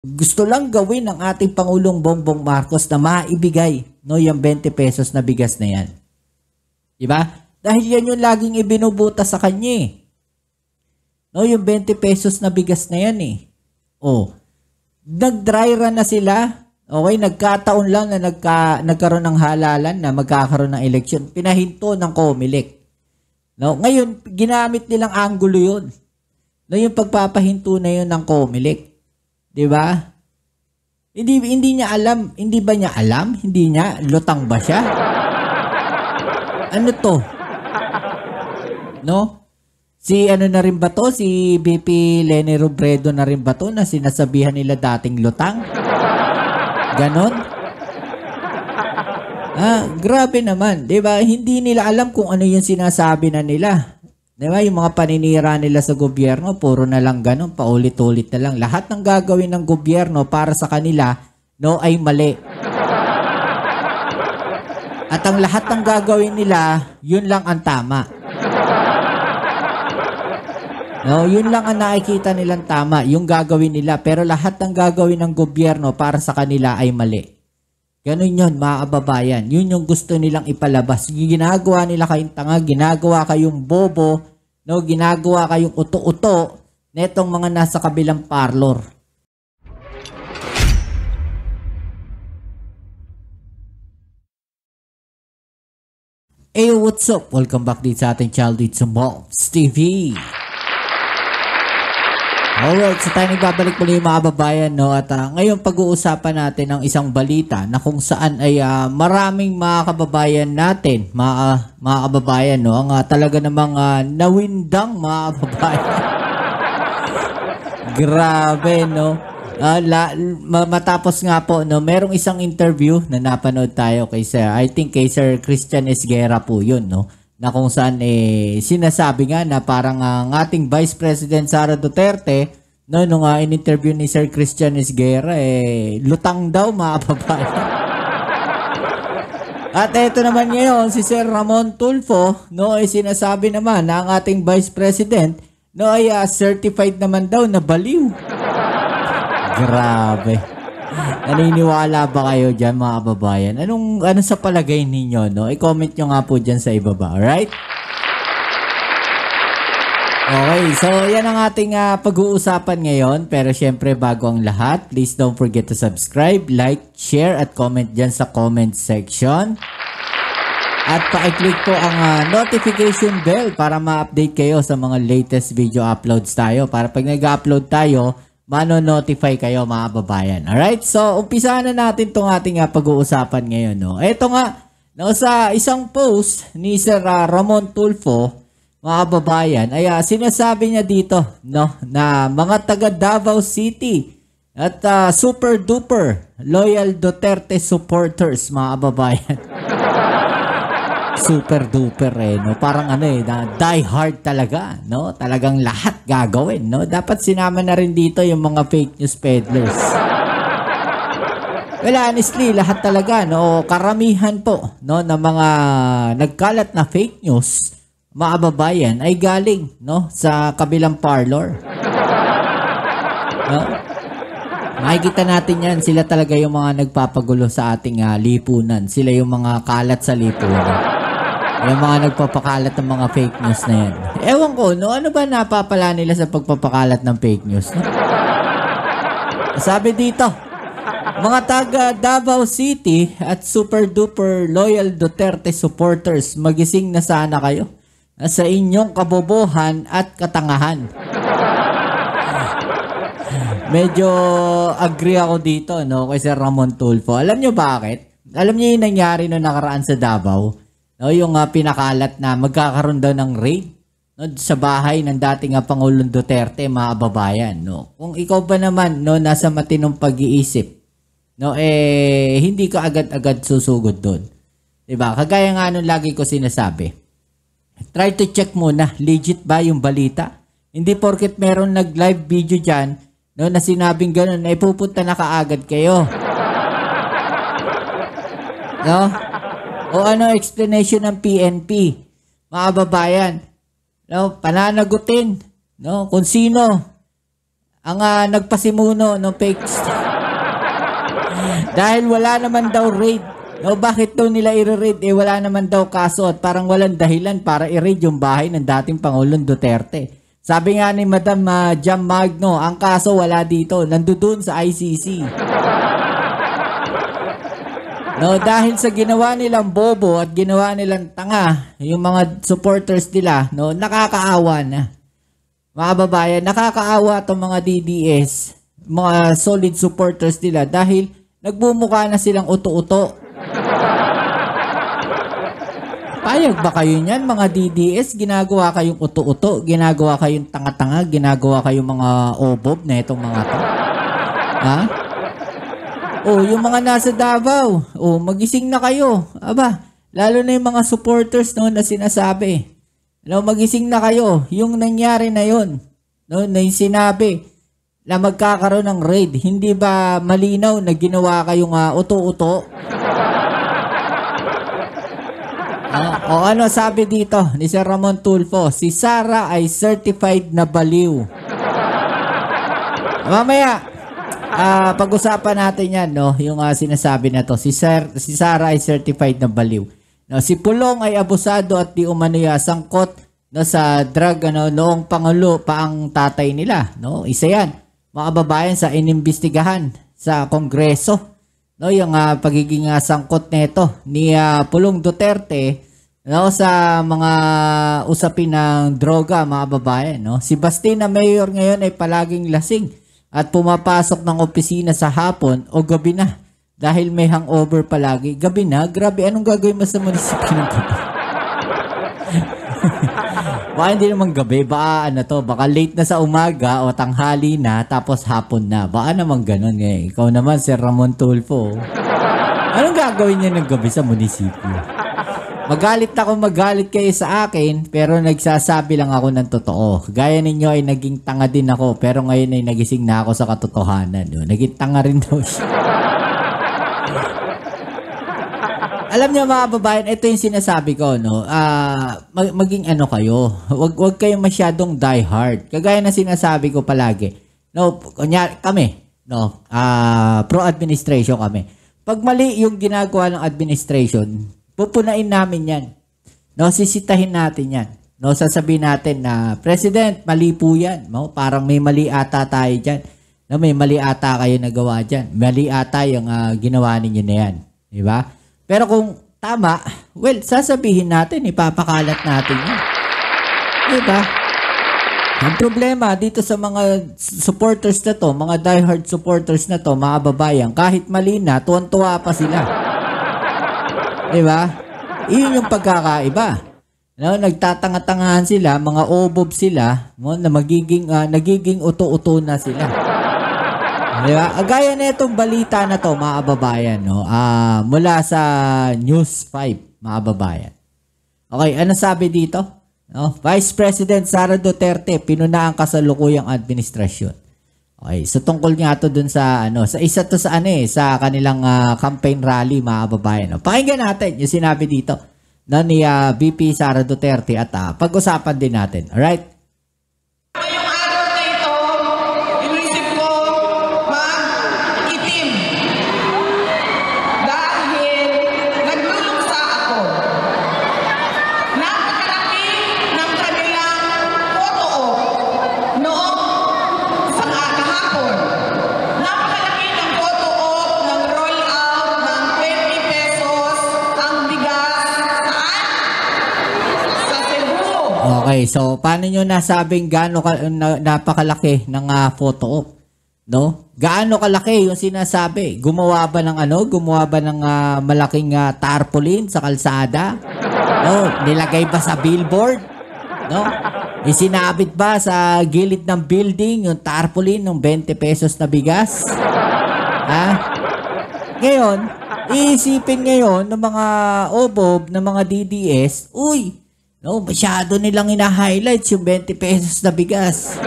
Gusto lang gawin ng ating Pangulong Bongbong Marcos na maibigay no, yung 20 pesos na bigas na yan. Diba? Dahil yan yung laging ibinubuta sa kanya eh. No, yung 20 pesos na bigas na yan eh. Oh, nag-dry run na sila. Okay, nagkataon lang na nagkaroon ng halalan na magkakaroon ng eleksyon. Pinahinto ng COMELEC. No, ngayon, ginamit nilang angulo yun. No, yung pagpapahinto na yun ng COMELEC. Diba? Hindi niya alam. Hindi ba niya alam? Hindi niya? Lutang ba siya? Ano to? No? Si ano na rin ba to? Si BP Leni Robredo na rin ba to na sinasabihan nila dating lutang? Ganon? Grabe naman. Diba? Hindi nila alam kung ano yung sinasabi na nila. Diba? Yung mga paninira nila sa gobyerno, puro na lang ganon, paulit-ulit na lang. Lahat ng gagawin ng gobyerno para sa kanila, no, ay mali. At ang lahat ng gagawin nila, yun lang ang tama. No, yun lang ang nakikita nilang tama, yung gagawin nila. Pero lahat ng gagawin ng gobyerno para sa kanila ay mali. Ganun yun, mga kababayan. Yun yung gusto nilang ipalabas. Yung ginagawa nila kayong tanga, ginagawa kayong bobo, no, ginagawa kayong uto-uto netong mga nasa kabilang parlor. Hey, what's up? Welcome back dito sa ating channel dito sa Mobs TV. Alright, so tayo nagbabalik muli mga kababayan, no? At ngayon pag-uusapan natin ang isang balita na kung saan ay maraming mga kababayan natin, mga kababayan, no? Ang talaga namang nawindang mga kababayan. Grabe, no? Matapos nga po, no, merong isang interview na napanood tayo kay Sir, I think kay Sir Christian Esguerra po yun, no? Na kung saan sinasabi nga na parang ang ating Vice President Sara Duterte, no, nung in-interview ni Sir Christian Esguerra, lutang daw mga kababayan. At eto naman ngayon, si Sir Ramon Tulfo, no, ay sinasabi naman na ang ating Vice President, no, ay certified naman daw na baliw. Grabe. Naniniwala ba kayo dyan mga kababayan? Ano sa palagay ninyo, no? I-comment nyo nga po dyan sa ibaba, alright? Okay, so yan ang ating pag-uusapan ngayon. Pero syempre bago ang lahat, please don't forget to subscribe, like, share, at comment dyan sa comment section. At pa-click po ang notification bell para ma-update kayo sa mga latest video uploads tayo. Para pag nag-upload tayo, mano-notify kayo mga babayan. Alright? So, umpisahan na natin itong ating pag-uusapan ngayon. No? Ito nga, no, sa isang post ni Sir Ramon Tulfo, mga babayan, ay sinasabi niya dito, no, na mga taga Davao City at super duper loyal Duterte supporters, mga babayan. Super duper no? Parang na die hard talaga, no? Talagang lahat gagawin, no? Dapat sinama na rin dito yung mga fake news peddlers. Well, honestly, lahat talaga, no? Karamihan po, no, ng mga nagkalat na fake news, mga kababayan, ay galing, no, sa kabilang parlor. No? Makikita natin yan, sila talaga yung mga nagpapagulo sa ating lipunan. Sila yung mga kalat sa lipunan. Yung mga nagpapakalat ng mga fake news na yan. Ewan ko, no? Ano ba napapala nila sa pagpapakalat ng fake news? No? Sabi dito, mga taga Davao City at super duper loyal Duterte supporters, magising na sana kayo sa inyong kabobohan at katangahan. Medyo agree ako dito, no? Kay Sir Ramon Tulfo. Alam nyo bakit? Alam nyo yung nangyari no nakaraan sa Davao? No, yung pinakalat na magkakaroon daw ng raid, no, sa bahay ng dating Pangulong Duterte, mga kababayan, no. Kung ikaw ba naman, no, nasa matinong pag-iisip, no, hindi ka agad-agad susugod doon. 'Di ba? Kagaya nga nung lagi ko sinasabi. Try to check muna, legit ba yung balita? Hindi porket meron nag-live video diyan, no, na sinabing ganoon, pupunta na kaagad kayo. No? O ano explanation ng PNP, mga kababayan, no, pananagutin, no, kung sino ang nagpasimuno ng fake dahil wala naman daw raid. No, bakit daw nila i-raid? Wala naman daw kaso at parang walang dahilan para i-raid yung bahay ng dating Pangulong Duterte. Sabi nga ni Madam Jam Magno, ang kaso wala dito, nandoon sa ICC. No, dahil sa ginawa nilang bobo at ginawa nilang tanga, yung mga supporters nila, no, nakakaawa na. Mga babayan, nakakaawa itong mga DDS, mga solid supporters nila dahil nagbumukha na silang uto-uto. Payag ba kayo niyan, mga DDS? Ginagawa kayong uto-uto, ginagawa kayong tanga-tanga, ginagawa kayong mga obob na itong mga to. Ha? O, yung mga nasa Davao, o, magising na kayo. Aba, lalo na yung mga supporters no, na sinasabi. No, magising na kayo. Yung nangyari na yun, no, na yung sinabi na magkakaroon ng raid, hindi ba malinaw na ginawa kayong uto-uto? O ano sabi dito ni Sir Ramon Tulfo? Si Sara ay certified na baliw. Mamaya, pag-usapan natin yan, no? Yung sinasabi na to. Si Sara ay certified na baliw. No, si Pulong ay abusado at di umano'y sangkot no, sa drug noong Pangulo pa ang tatay nila. No? Isa yan, mga babayan sa inimbestigahan sa Kongreso. No, yung pagiging sangkot nito ni Pulong Duterte no, sa mga usapin ng droga, mga babayan. No? Si Basti na mayor ngayon ay palaging lasing at pumapasok ng opisina sa hapon o gabi na dahil may hangover palagi. Gabi na? Grabe, anong gagawin mo sa munisipyo ng gabi? Baka hindi naman gabi, baka late na sa umaga o tanghali na tapos hapon na. Baka naman ganun eh. Ikaw naman, Sir Ramon Tulfo. Anong gagawin niya ng gabi sa munisipyo? Magalit kayo sa akin pero nagsasabi lang ako ng totoo. Gaya ninyo ay naging tanga din ako pero ngayon ay nagising na ako sa katotohanan. Naging tanga rin daw siya. Alam niyo mga babayan, ito yung sinasabi ko, no? Maging ano kayo. Wag kayong masyadong die hard. Kagaya na sinasabi ko palagi. No, kunyari kami, no? Pro-administration kami. Pag mali yung ginagawa ng administration, pupunain namin 'yan. No, sisitahin natin 'yan. No, sasabihin natin na, President, mali po 'yan. No, parang may mali ata tayo diyan. No, may mali ata kayo nagawa diyan. Mali ata yung ginawa ninyo na 'yan, di ba? Pero kung tama, well, sasabihin natin, ipapakalat natin yun. Diba? Ang problema dito sa mga supporters na to, mga diehard supporters na to, mga babayan, kahit mali na, tuwan-tuwa pa sila. Diba? Iyon yung pagkakaiba. No, nagtatanga-tangahan sila, mga obob sila, no, na nagiging uto-uto na sila. Diba? Gaya na itong balita na to, mga babayan, no? Mula sa News 5, mga babayan. Okay, ano sabi dito? No? Vice President Sara Duterte, pinuna ang kasalukuyang administrasyon. Okay, so tungkol nga ito dun sa, sa isa to sa sa kanilang campaign rally, mga babayan. No? Pakinggan natin yung sinabi dito no, ni VP Sara Duterte at pag-usapan din natin. Alright? Okay, so paano nyo nasabing gaano napakalaki ng photo op? No? Gaano kalaki yung sinasabi? Gumawa ba ng Gumawa ba ng malaking tarpaulin sa kalsada? No? Nilagay ba sa billboard? No? Isinabit ba sa gilid ng building yung tarpaulin ng 20 pesos na bigas? Ha? Ngayon, iisipin ngayon ng mga obob, ng mga DDS, uy, no, masyado nilang ina-highlights yung 20 pesos na bigas.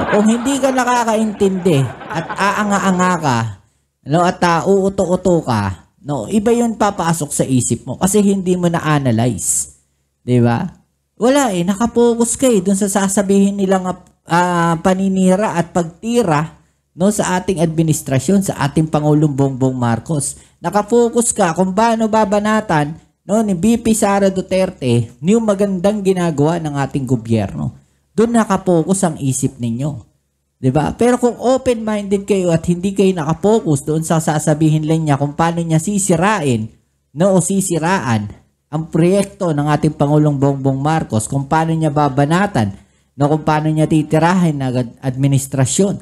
Kung hindi ka nakakaintindi at aanga-anga ka, no, at uuto-uto ka, no, iba yun papasok sa isip mo kasi hindi mo na-analyze. Di ba? Wala nakapokus ka dun sa sasabihin nilang paninira at pagtira, no, sa ating administrasyon, sa ating Pangulong Bongbong Marcos. Nakafocus ka kung paano babanatan, no, ni VP Sara Duterte yung magandang ginagawa ng ating gobyerno. Doon nakapokus ang isip ninyo. 'Di ba? Pero kung open-minded kayo at hindi kayo nakapokus doon sa sasabihin lang niya kung paano niya sisirain, no, o sisiraan ang proyekto ng ating Pangulong Bongbong Marcos, kung paano niya babanatan, no, kung paano niya titirahin ng administrasyon,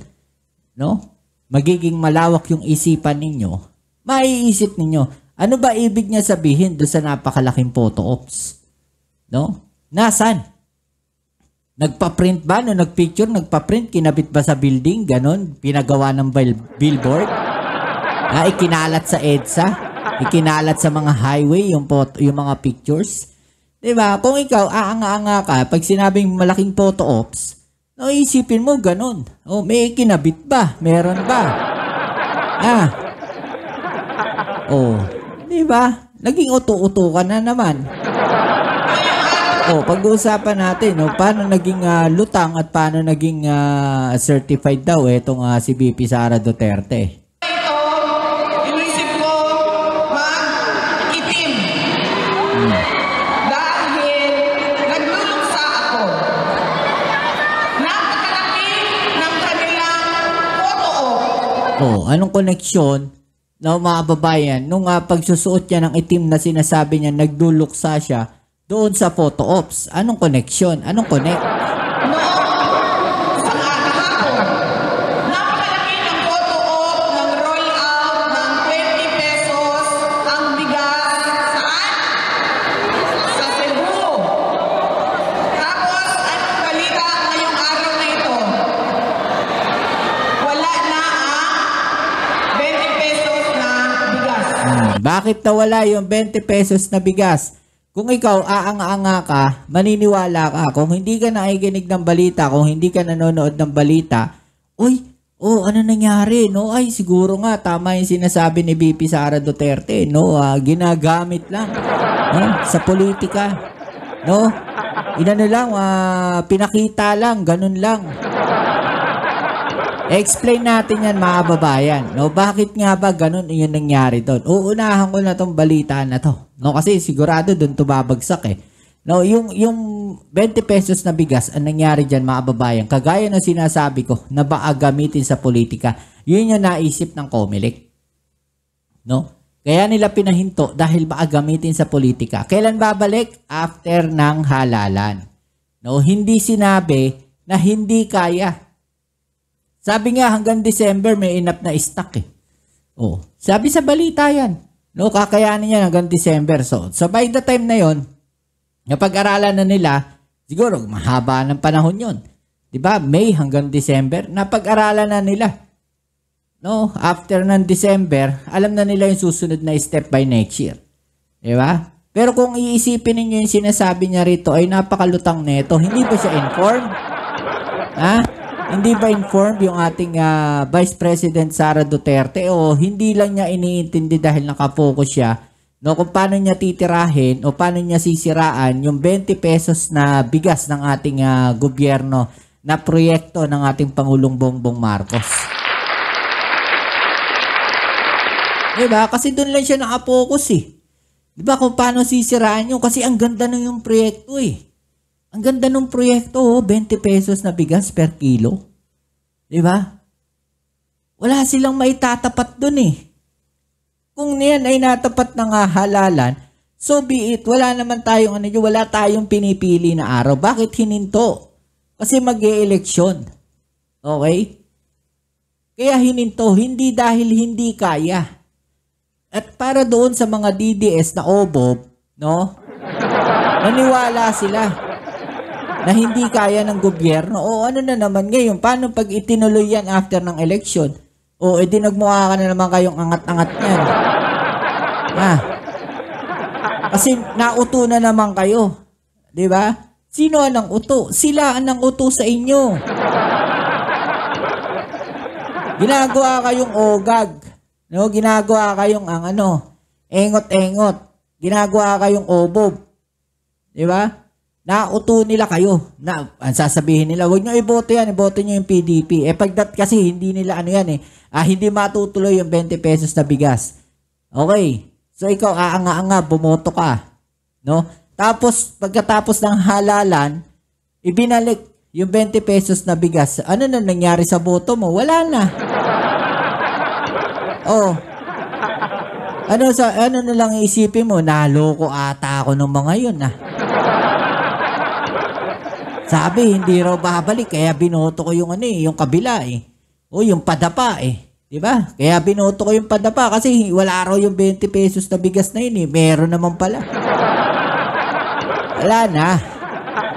no? Magiging malawak yung isipan ninyo. Maiisip ninyo, ano ba ibig niya sabihin doon sa napakalaking photo ops? No? Nasaan? Nagpa-print ba? No, nagpicture, nagpa-print, kinabit ba sa building? Ganon, pinagawa ng billboard? Ikinalat sa EDSA? Ikinalat sa mga highway yung mga pictures? Diba? Kung ikaw, aanga-anga ka, pag sinabing malaking photo ops, no, isipin mo ganon. O, may kinabit ba? Meron ba? Diba? Naging uto-uto ka na naman. Pag-uusapan natin, no, paano naging lutang at paano naging certified daw itong si VP Sara Duterte. Ito, inisip ko, mag-itim. Dahil nagluluksa ako. Napakalaki ng kanilang photo-op. Anong koneksyon, no, mga babayan, nung pagsusuot niya ng itim na sinasabi niya, nagduluksa siya doon sa photo ops? Anong connection? Anong connect? Sa kahapon, napakalaki ng photo op ng roll out ng 20 pesos ang bigas. Saan? Sa Cebu. Tapos, anong balita ngayong araw na ito? Wala na ang 20 pesos na bigas. Bakit nawala yung 20 pesos na bigas? Kung ikaw aanga-anga ka, maniniwala ka. Kung hindi ka nakikinig ng balita, kung hindi ka nanonood ng balita, ano nangyari, no? Ay, siguro nga, tama yung sinasabi ni VP Sara Duterte, no? Ginagamit lang, no? Sa politika, no? Inano lang, pinakita lang, ganun lang. Explain natin yan, mga babayan, no? Bakit nga ba ganun yung nangyari doon? Uunahan ko na tong balita na to, no? Kasi sigurado doon tumabagsak eh. No, yung 20 pesos na bigas, ang nangyari dyan, mga babayan, kagaya ng sinasabi ko, na baka gamitin sa politika, yun yung naisip ng COMELEC. No? Kaya nila pinahinto dahil baka gamitin sa politika. Kailan babalik? After ng halalan. No, hindi sinabi na hindi kaya. Sabi nga hanggang December may enough na stock eh. Sabi sa balita yan. No, kakayanin niya hanggang December. So by the time na yon, napag-aralan na nila, siguro mahaba ng panahon yon. 'Di ba? May hanggang December, napag-aralan na nila. No, after ng December, alam na nila yung susunod na step by next year. 'Di ba? Pero kung iisipin niyo yung sinasabi niya rito ay napakalutang nito, hindi ba siya informed? Hindi ba informed yung ating Vice President Sara Duterte, o hindi lang niya iniintindi dahil nakafocus siya, no, kung paano niya titirahin o paano niya sisiraan yung 20 pesos na bigas ng ating gobyerno na proyekto ng ating Pangulong Bongbong Marcos. Diba? Kasi doon lang siya nakapokus eh. Diba kung paano sisiraan yun? Kasi ang ganda ng yung proyekto eh. Ang ganda ng proyekto, 20 pesos na bigas per kilo. Diba? Wala silang maitatapat dun eh. Kung niyan ay natapat ng halalan, so be it. Wala naman tayong wala tayong pinipili na araw. Bakit hininto? Kasi mag-e-eleksyon. Okay? Kaya hininto, hindi dahil hindi kaya. At para doon sa mga DDS na obob, no? Naniwala sila na hindi kaya ng gobyerno. Ano na naman ngayon? Paano pag itinuloy yan after ng election? Edi nagmukha ka na naman kayong angat-angat yan. Kasi nauto na naman kayo. Diba? Sino ang uto? Sila ang uto sa inyo. Ginagawa kayong ogag. No? Ginagawa kayong engot-engot. Ginagawa kayong obob. Diba? nauto nila kayo. Na, ang sasabihin nila, huwag nyo iboto yan, iboto nyo yung PDP. Pagdat kasi hindi nila ano yan hindi matutuloy yung 20 pesos na bigas. Okay. So ikaw, aanga-anga, bumoto ka. No? Tapos, pagkatapos ng halalan, ibinalik yung 20 pesos na bigas. Ano na nangyari sa boto mo? Wala na. Oh. Ano na lang isipin mo? Naloko ata ako ng mga yun, Sabi, hindi raw babalik, kaya binoto ko yung yung kabila, O, yung padapa, Diba? Kaya binoto ko yung padapa kasi wala raw yung 20 pesos na bigas na yun, Meron naman pala. Wala na.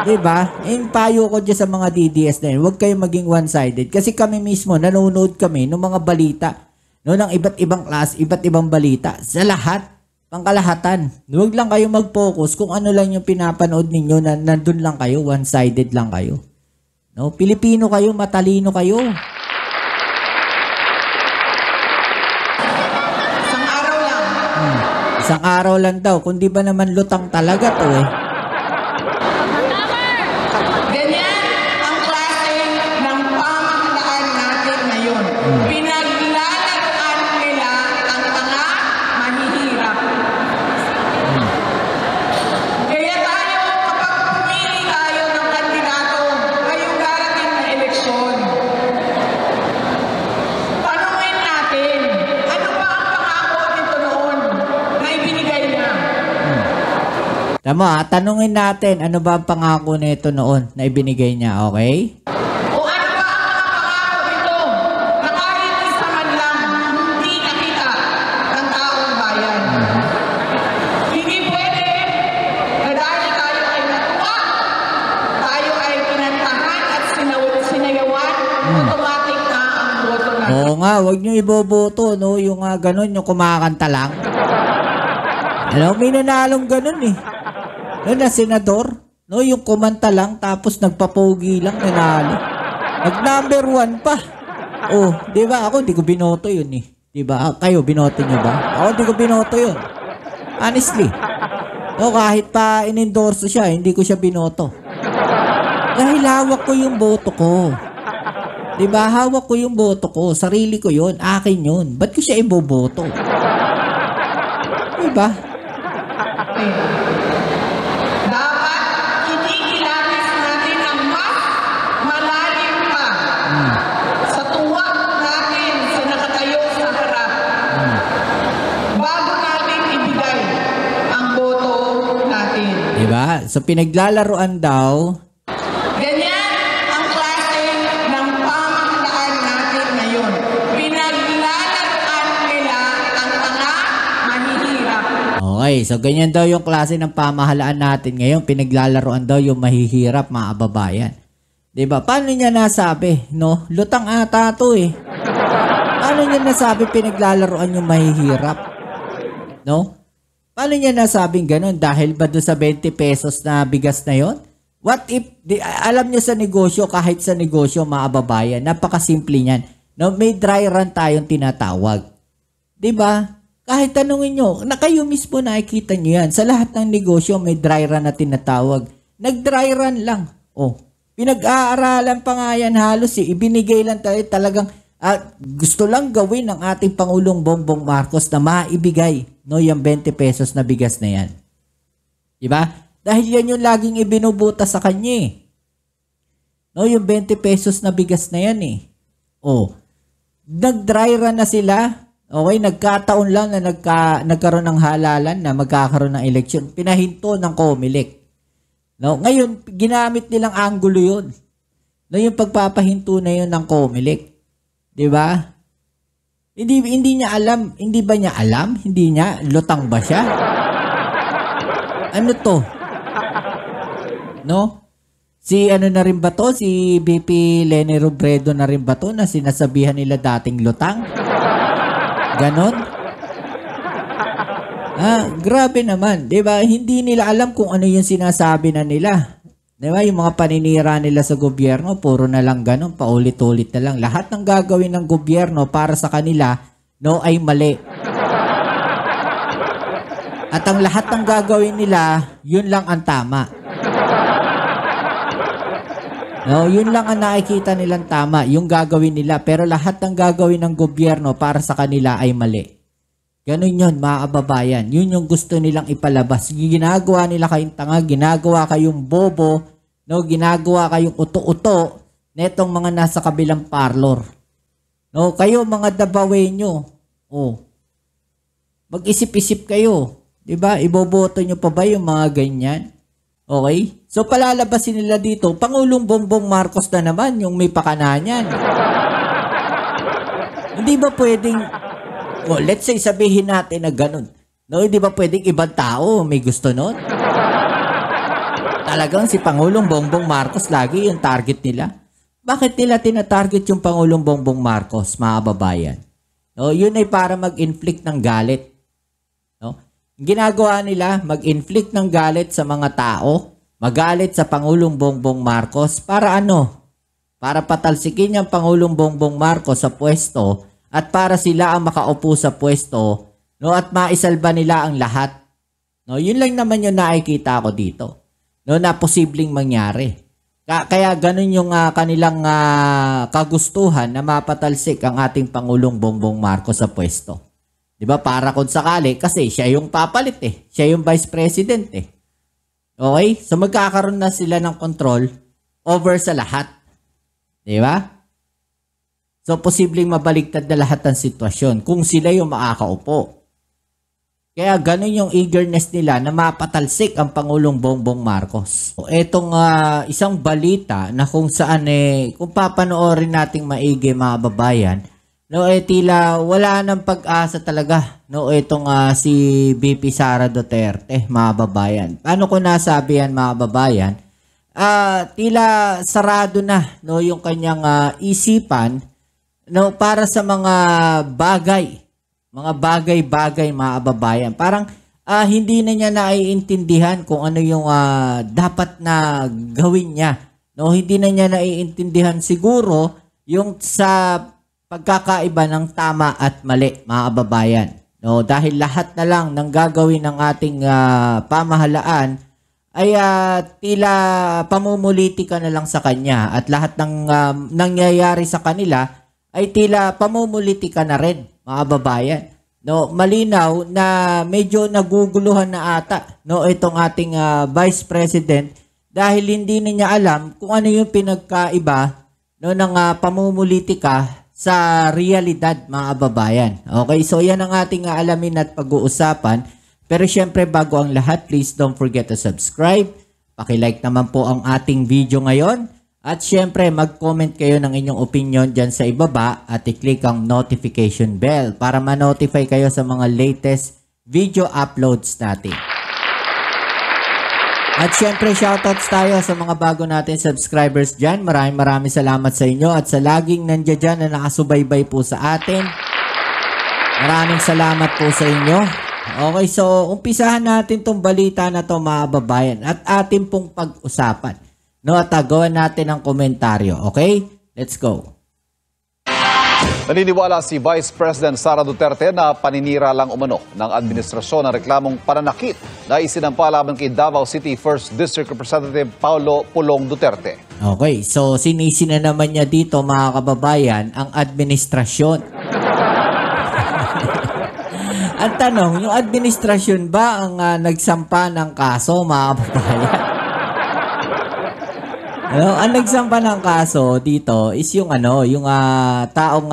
Diba? Yung payo ko dyan sa mga DDS na yun, huwag kayong maging one-sided. Kasi kami mismo, nanonood kami ng mga balita, ng iba't ibang class, iba't ibang balita. Sa lahat, pangkalahatan. Huwag lang kayo mag-focus kung ano lang yung pinapanood ninyo na nandun lang kayo, one-sided lang kayo. No? Pilipino kayo, matalino kayo. Isang araw lang daw. Kung di ba naman lutang talaga to Ganyan ang klase ng pamahalaan natin ngayon. Pinaglalaroan nila ang mga mahihirap. Kaya tayo, kapag pumili tayo ng kandidato ngayong darating na eleksyon, tanungin natin, ano ba ang pangako nito noon na ibinigay niya? Tama, tanungin natin ano ba ang pangako nito noon na ibinigay niya, okay? O ano ba ang mga pangako nito na kahit isa man lang hindi nakita ng taong bayan? Hindi pwede na dahil tayo ay natuwa, tayo ay pinantahan at sinayawan, automatic na ang boto natin. Oo nga, wag nyo iboboto, no? Yung ganun, yung kumakanta lang. Alam, may nanalong ganun na senador, no? Yung kumanta lang, tapos nagpapogi lang, nanalo. Nag-number 1 pa. Oh, di ba? Ako, di ko binoto yun Di ba? Kayo, binoto nyo ba? Ako, di ko binoto yun. Honestly. No, kahit pa in-endorse siya, hindi ko siya binoto. Dahil hawak ko yung boto ko. Di ba? Hawak ko yung boto ko. Sarili ko yun. Akin yun. Ba't ko siya iboboto? Di ba? Dapat kinikilatis natin ang mas malalim pa sa tuwa natin sa nakatayo sa harap bago natin ibigay ang boto natin. Di ba? So, pinaglalaroan daw. Ganyan ang klase ng pamahalaan natin ngayon. Pinaglalaroan nila ang mga mahihirap. Okay, so ganyan daw yung klase ng pamahalaan natin ngayon. Pinaglalaroan daw yung mahihirap, mga kababayan. Diba? Paano niya nasabi? No? Lutang ata to Paano niya nasabi pinaglalaroan yung mahihirap? No? Paano niya nasabing ganun? Dahil ba doon sa 20 pesos na bigas na yon? What if, alam niyo sa negosyo, kahit sa negosyo, mga kababayan, napakasimple niyan. No? May dry run tayong tinatawag. Diba? Kahit tanungin nyo, na kayo mismo nakikita nyo yan. Sa lahat ng negosyo, may dry run na tinatawag. Nag-dry run lang. Oh, pinag-aaralan pa nga yan halos Ibinigay lang tayo talagang gusto lang gawin ng ating Pangulong Bongbong Marcos na maibigay yung 20 pesos na bigas na yan. Diba? Dahil yan yung laging ibinubuta sa kanya yung 20 pesos na bigas na yan Oh, nag-dry run na sila. Okay, nagkataon lang na nagkaroon ng halalan na magkakaroon ng eleksyon. Pinahinto ng COMELEC. No? Ngayon, ginamit nilang anggulo yun. No, yung pagpapahinto na yun ng COMELEC. Diba? Hindi niya alam. Hindi ba niya alam? Hindi niya? Lutang ba siya? Ano to? No? Si ano na rin ba to? Si BP Leni Robredo na rin ba to na sinasabihan nila dating lutang? Ganon? Grabe naman. Diba? Hindi nila alam kung ano yung sinasabi na nila. Diba? Yung mga paninira nila sa gobyerno, puro na lang ganon. Paulit-ulit na lang. Lahat ng gagawin ng gobyerno para sa kanila, ay mali. At ang lahat ng gagawin nila, yun lang ang tama. No, yun lang ang nakikita nilang tama, yung gagawin nila. Pero lahat ng gagawin ng gobyerno para sa kanila ay mali. Ganun yun, mga kababayan. Yun yung gusto nilang ipalabas. Ginagawa nila kayong tanga, ginagawa kayong bobo, no, ginagawa kayong uto-uto netong mga nasa kabilang parlor. No, kayo mga Dabawenyo, oh, mag-isip-isip kayo. 'Di ba? Iboboto nyo pa ba yung mga ganyan? Okay? So palalabasin nila dito, Pangulong Bongbong Marcos na naman yung may pakanahan. Hindi ba pwedeng, oh, let's say sabihin natin na ganun. No, hindi ba pwedeng ibang tao may gusto nun? Talagang si Pangulong Bongbong Marcos lagi yung target nila. Bakit nila tina-target yung Pangulong Bongbong Marcos, mga kababayan? No, yun ay para mag-inflict ng galit. No? Ginagawa nila, mag-inflict ng galit sa mga tao, magalit sa Pangulong Bongbong Marcos para ano? Para patalsikin yung Pangulong Bongbong Marcos sa pwesto at para sila ang makaupo sa pwesto, no, at maisalba nila ang lahat. No, yun lang naman yung nakikita ko dito. No, na posibleng mangyari. Kaya ganun yung kanilang kagustuhan na mapatalsik ang ating Pangulong Bongbong Marcos sa pwesto. 'Di ba? Para kung sakali kasi siya yung papalit eh. Siya yung vice president eh. Okay? So magkakaroon na sila ng control over sa lahat. 'Di ba? So posibleng mabaligtad na lahat ng sitwasyon kung sila yung makakaupo. Kaya ganun yung eagerness nila na mapatalsik ang Pangulong Bongbong Marcos. So, etong isang balita na kung saan kung papanoorin nating maigi, mga babayan, no, tila wala nang pag-asa talaga, no, itong si VP Sara Duterte, mga babayan. Paano ko nasabi yan, mga babayan? Tila sarado na, no, yung kanyang isipan, no, para sa mga bagay-bagay, mga kababayan. Parang hindi na niya naiintindihan kung ano yung dapat na gawin niya. No, hindi na niya naiintindihan siguro yung sa pagkakaiba ng tama at mali, mga kababayan. No, dahil lahat na lang ng gagawin ng ating pamahalaan ay tila pamumulitika na lang sa kanya at lahat ng nangyayari sa kanila ay tila pamumulitika na rin, mga babayan. No, malinaw na medyo naguguluhan na ata, no, itong ating Vice President dahil hindi na niya alam kung ano yung pinagkaiba, no, ng pamumulitika sa realidad, mga babayan. Okay, so yan ang ating alamin at pag-uusapan. Pero syempre bago ang lahat, please don't forget to subscribe. Paki-like naman po ang ating video ngayon. At syempre, mag-comment kayo ng inyong opinion dyan sa ibaba at i-click ang notification bell para ma-notify kayo sa mga latest video uploads natin. At syempre, shoutouts tayo sa mga bago natin subscribers dyan. Maraming salamat sa inyo at sa laging nandiyan dyan na nakasubaybay po sa atin. Maraming salamat po sa inyo. Okay, so umpisahan natin tong balita na to, mga babayan, at atin pong pag-usapan. No, at gawan natin ang komentaryo. Okay? Let's go. Naniniwala si Vice President Sara Duterte na paninira lang umano ng administrasyon ng reklamong pananakit na isinampa laban kay Davao City 1st District Representative Paulo Pulong Duterte. Okay, so sinisi na naman niya dito, mga kababayan, ang administrasyon. Ang tanong, yung administrasyon ba ang nagsampa ng kaso, mga kababayan? Ang nagsampa ng kaso dito is yung yung taong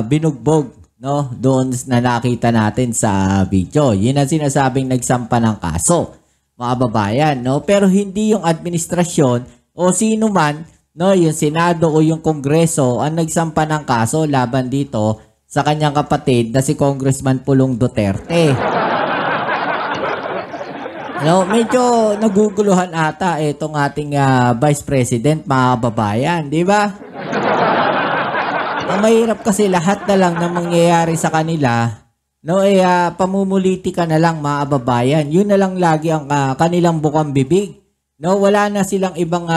binugbog, no, doon na nakita natin sa video. Yun ang sinasabing nagsampa ng kaso, mga babayan, no? Pero hindi yung administrasyon o sino man, no, yung Senado o yung Kongreso ang nagsampa ng kaso laban dito sa kanyang kapatid na si Congressman Pulong Duterte. No, medyo naguguluhan ata itong ating Vice President, mga babayan, di ba? Ang mahirap kasi lahat na lang na mangyayari sa kanila, no, pamumulitika na lang, mga babayan. Yun na lang lagi ang kanilang bukang bibig. No, wala na silang ibang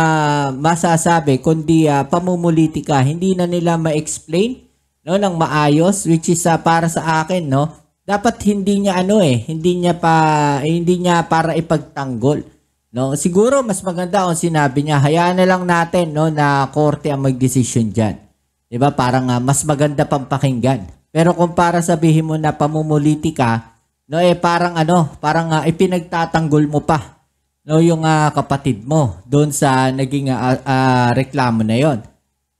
masasabi kundi pamumulitika. Hindi na nila ma-explain, no, ng maayos, which is para sa akin, no, dapat hindi niya hindi niya para ipagtanggol No, siguro mas maganda kung sinabi niya, hayaan na lang natin no na korte ang magdesisyon diyan. 'Di ba? Parang mas maganda pang pakinggan. Pero kung para sabihin mo na pamumuliti ka, no parang ipinagtatanggol mo pa no yung kapatid mo doon sa naging reklamo na 'yon.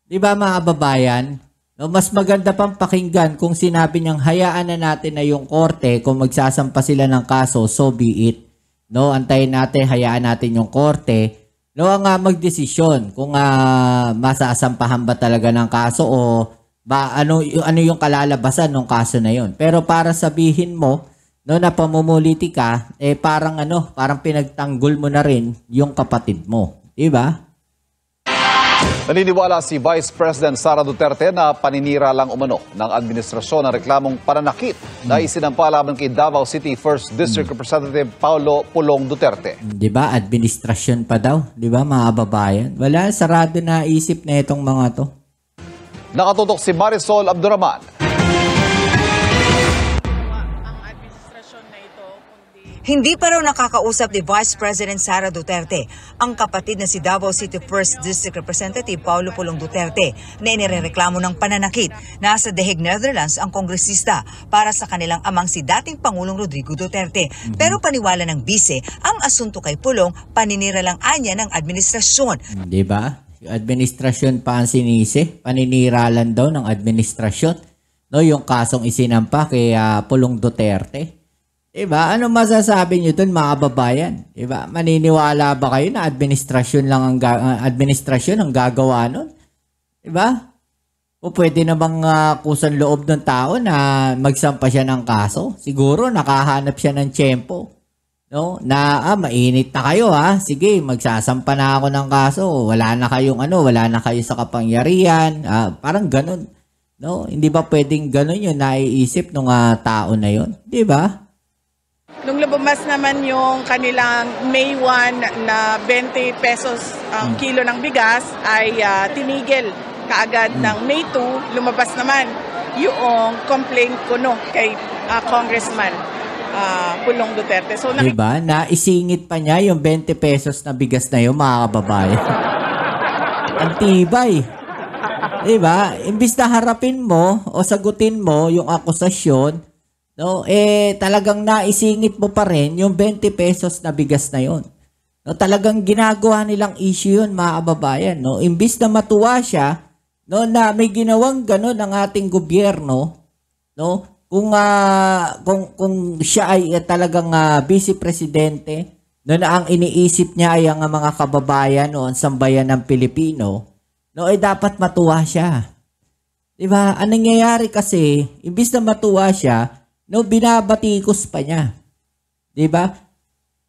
'Di ba mga kababayan? No, mas maganda pang pakinggan kung sinabi niyang hayaan na natin na yung korte kung magsasampa sila ng kaso, so be it. No, antayin natin, hayaan natin yung korte. No, ang magdesisyon kung masasampahan ba talaga ng kaso o ano yung kalalabasan ng kaso na yon. Pero para sabihin mo no na pamumuliti ka, parang pinagtanggol mo na rin yung kapatid mo, 'di ba? Naniniwala si Vice President Sara Duterte na paninira lang umano ng administrasyon ang reklamong pananakit na isinampa laban kay Davao City 1st District Representative Paulo Pulong Duterte. 'Di ba? Administrasyon pa daw, 'di ba mga kababayan? Wala, sarado na isip na itong mga to. Nakatutok si Marisol Abduraman. Hindi pa raw nakakausap ni Vice President Sara Duterte ang kapatid na si Davao City 1st District Representative Paulo Pulong Duterte na inirereklamo ng pananakit. Nasa The Hague, Netherlands ang kongresista para sa kanilang amang si dating Pangulong Rodrigo Duterte. Pero paniwala ng bise, ang asunto kay Pulong paninira lang anya ng administrasyon. Di ba? Yung administrasyon pa ang sinisi, paninira lang daw ng administrasyon. No, yung kasong isinampa kay Pulong Duterte. Diba? Ano masasabi niyo dun mga kababayan? Diba? Maniniwala ba kayo na administrasyon lang ang gagawa nun? Diba? O pwede na bang kusan loob ng tao na magsampa siya ng kaso? Siguro nakahanap siya ng tiyempo. No? Na mainit na kayo ha. Sige, magsasampa na ako ng kaso. Wala na kayo sa kapangyarihan. Parang ganun. No? Hindi ba pwedeng ganun yung naiisip ng tao na yun? Diba? Nung lumabas naman yung kanilang May 1 na 20 pesos ang kilo ng bigas ay tinigil kaagad ng May 2, lumabas naman yung complaint ko kay Congressman Pulong Duterte. So, diba? Naisingit pa niya yung 20 pesos na bigas na yun, mga kababayan. Ang tibay. Diba? Imbis na harapin mo o sagutin mo yung akusasyon, no, talagang naisingit mo pa rin yung 20 pesos na bigas na yon. No, talagang ginagawa nilang issue yun, mga kababayan. No? Imbis na matuwa siya, no, na may ginawang gano'n ang ating gobyerno, no, kung siya ay talagang vice presidente, no, na ang iniisip niya ay ang mga kababayan o ang sambayan ng Pilipino, no, dapat matuwa siya. Diba? Ang nangyayari kasi, imbis na matuwa siya, no, binabatikos pa niya. 'Di ba?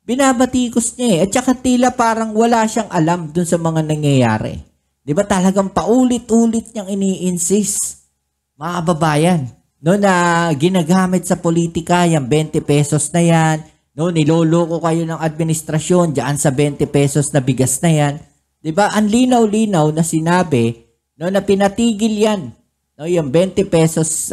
Binabatikos niya At saka tila parang wala siyang alam dun sa mga nangyayari. 'Di ba? Talagang paulit-ulit niyang ini-insist. Mga kababayan, no, na ginagamit sa politika yung 20 pesos na yan. No, niloloko kayo ng administrasyon diyan sa 20 pesos na bigas na yan. 'Di ba? Ang linaw-linaw na sinabi, no, na pinatigil yan. No, yung 20 pesos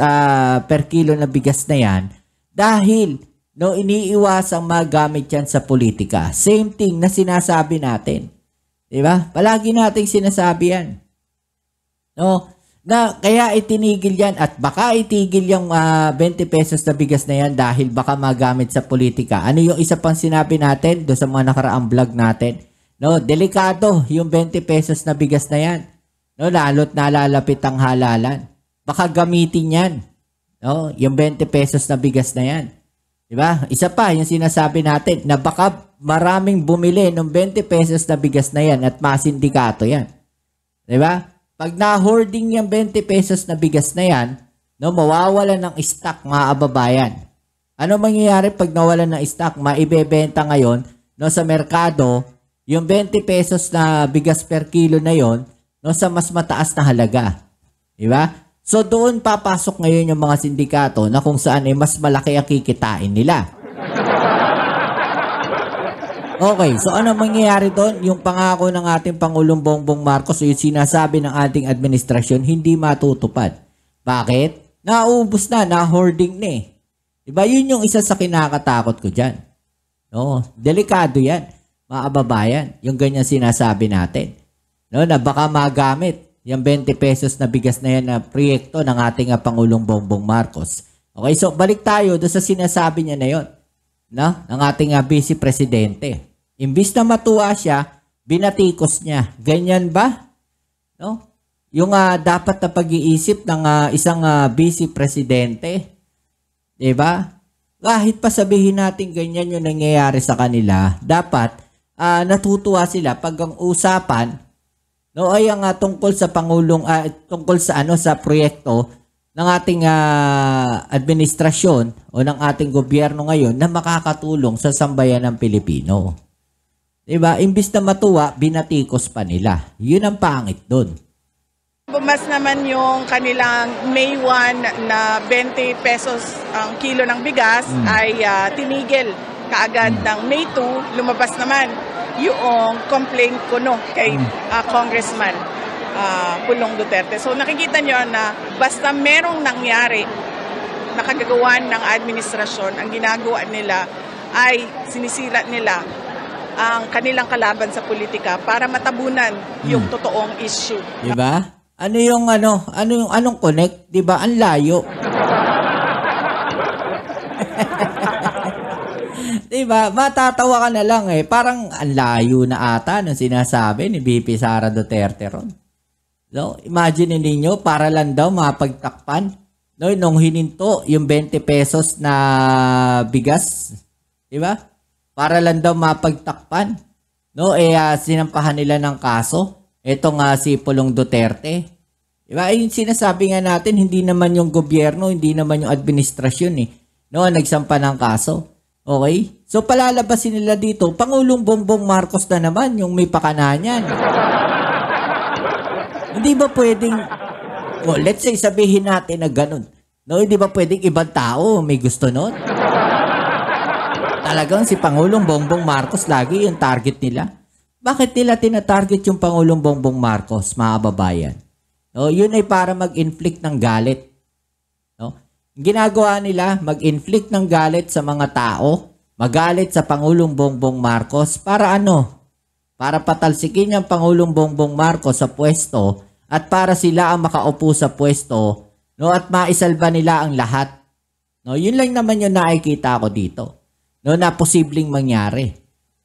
per kilo na bigas na yan dahil no, iniiwasang magamit yan sa politika. Same thing na sinasabi natin. Diba? Palagi nating sinasabi yan. No, na kaya itinigil yan at baka itigil yung 20 pesos na bigas na yan dahil baka magamit sa politika. Ano yung isa pang sinabi natin do sa mga nakaraang vlog natin? No, delikado yung 20 pesos na bigas na yan. No, lalo't nalalapit ang halalan. Baka gamitin yan. No, yung 20 pesos na bigas na yan. Diba? Isa pa, yung sinasabi natin na baka maraming bumili ng 20 pesos na bigas na yan at masindikato yan. Diba? Pag na-hoarding yung 20 pesos na bigas na yan, no, mawawala ng stock, mga kababayan. Ano mangyayari pag nawala ng stock? Maibebenta ngayon no, sa merkado yung 20 pesos na bigas per kilo na yon, no, sa mas mataas na halaga. Diba? So doon papasok ngayon yung mga sindikato na kung saan mas malaki ang kikitain nila. Okay, so ano mangyayari doon? Yung pangako ng ating Pangulong Bongbong Marcos o yung sinasabi ng ating administrasyon hindi matutupad. Bakit? Naubos na, na-hoarding na Diba? Yun yung isa sa kinakatakot ko dyan. No, delikado yan. mga kababayan, yung ganyan sinasabi natin. No, na baka magamit yung 20 pesos na bigas na yan na proyekto ng ating Pangulong Bongbong Marcos. Okay, so balik tayo doon sa sinasabi niya na yon, no, ng ating Vice Presidente. Imbis na matuwa siya, binatikos niya. Ganyan ba? No? Yung dapat na pag-iisip ng isang Vice Presidente, 'di ba? Kahit pa sabihin natin ganyan yung nangyayari sa kanila, dapat natutuwa sila pag ang usapan no ay ang tungkol sa pangulong tungkol sa sa proyekto ng ating administrasyon o ng ating gobyerno ngayon na makakatulong sa sambayan ng Pilipino. 'Di ba? Imbis na matuwa, binatikos pa nila. 'Yun ang pangit doon. Bumas naman yung kanilang May 1 na 20 pesos ang kilo ng bigas ay tinigil kaagad ng May 2. Lumabas naman yung complaint ko kay Congressman Pulong Duterte. So nakikita nyo na basta merong nangyari na kagagawan ng administrasyon, ang ginagawa nila ay sinisira nila ang kanilang kalaban sa politika para matabunan yung totoong issue. Diba? Anong connect? Diba? Ang layo. Diba? Matatawa ka na lang eh. Parang ang layo na ata nung sinasabi ni VP Sara Duterte ron. So, imagine ninyo, para lang daw mapagtakpan. No, nung hininto yung 20 pesos na bigas. Diba? Para lang daw mapagtakpan. No, sinampahan nila ng kaso. Etong si Pulong Duterte. Diba? Yung sinasabi nga natin, hindi naman yung gobyerno, hindi naman yung administrasyon no, nagsampa ng kaso. Okay? So palalabasin nila dito, Pangulong Bongbong Marcos na naman yung may pakanahan. Hindi ba pwedeng, let's say sabihin natin na ganun. No, hindi ba pwedeng ibang tao may gusto nun? Talagang si Pangulong Bongbong Marcos lagi yung target nila. Bakit nila tina-target yung Pangulong Bongbong Marcos, mga kababayan? No, yun ay para mag-inflict ng galit. No? Ginagawa nila, mag-inflict ng galit sa mga tao, magalit sa Pangulong Bongbong Marcos, para ano? Para patalsikin yung Pangulong Bongbong Marcos sa pwesto at para sila ang makaupo sa pwesto, no, at maisalba nila ang lahat. No, yun lang naman yung nakikita ko dito. No, na posibleng mangyari.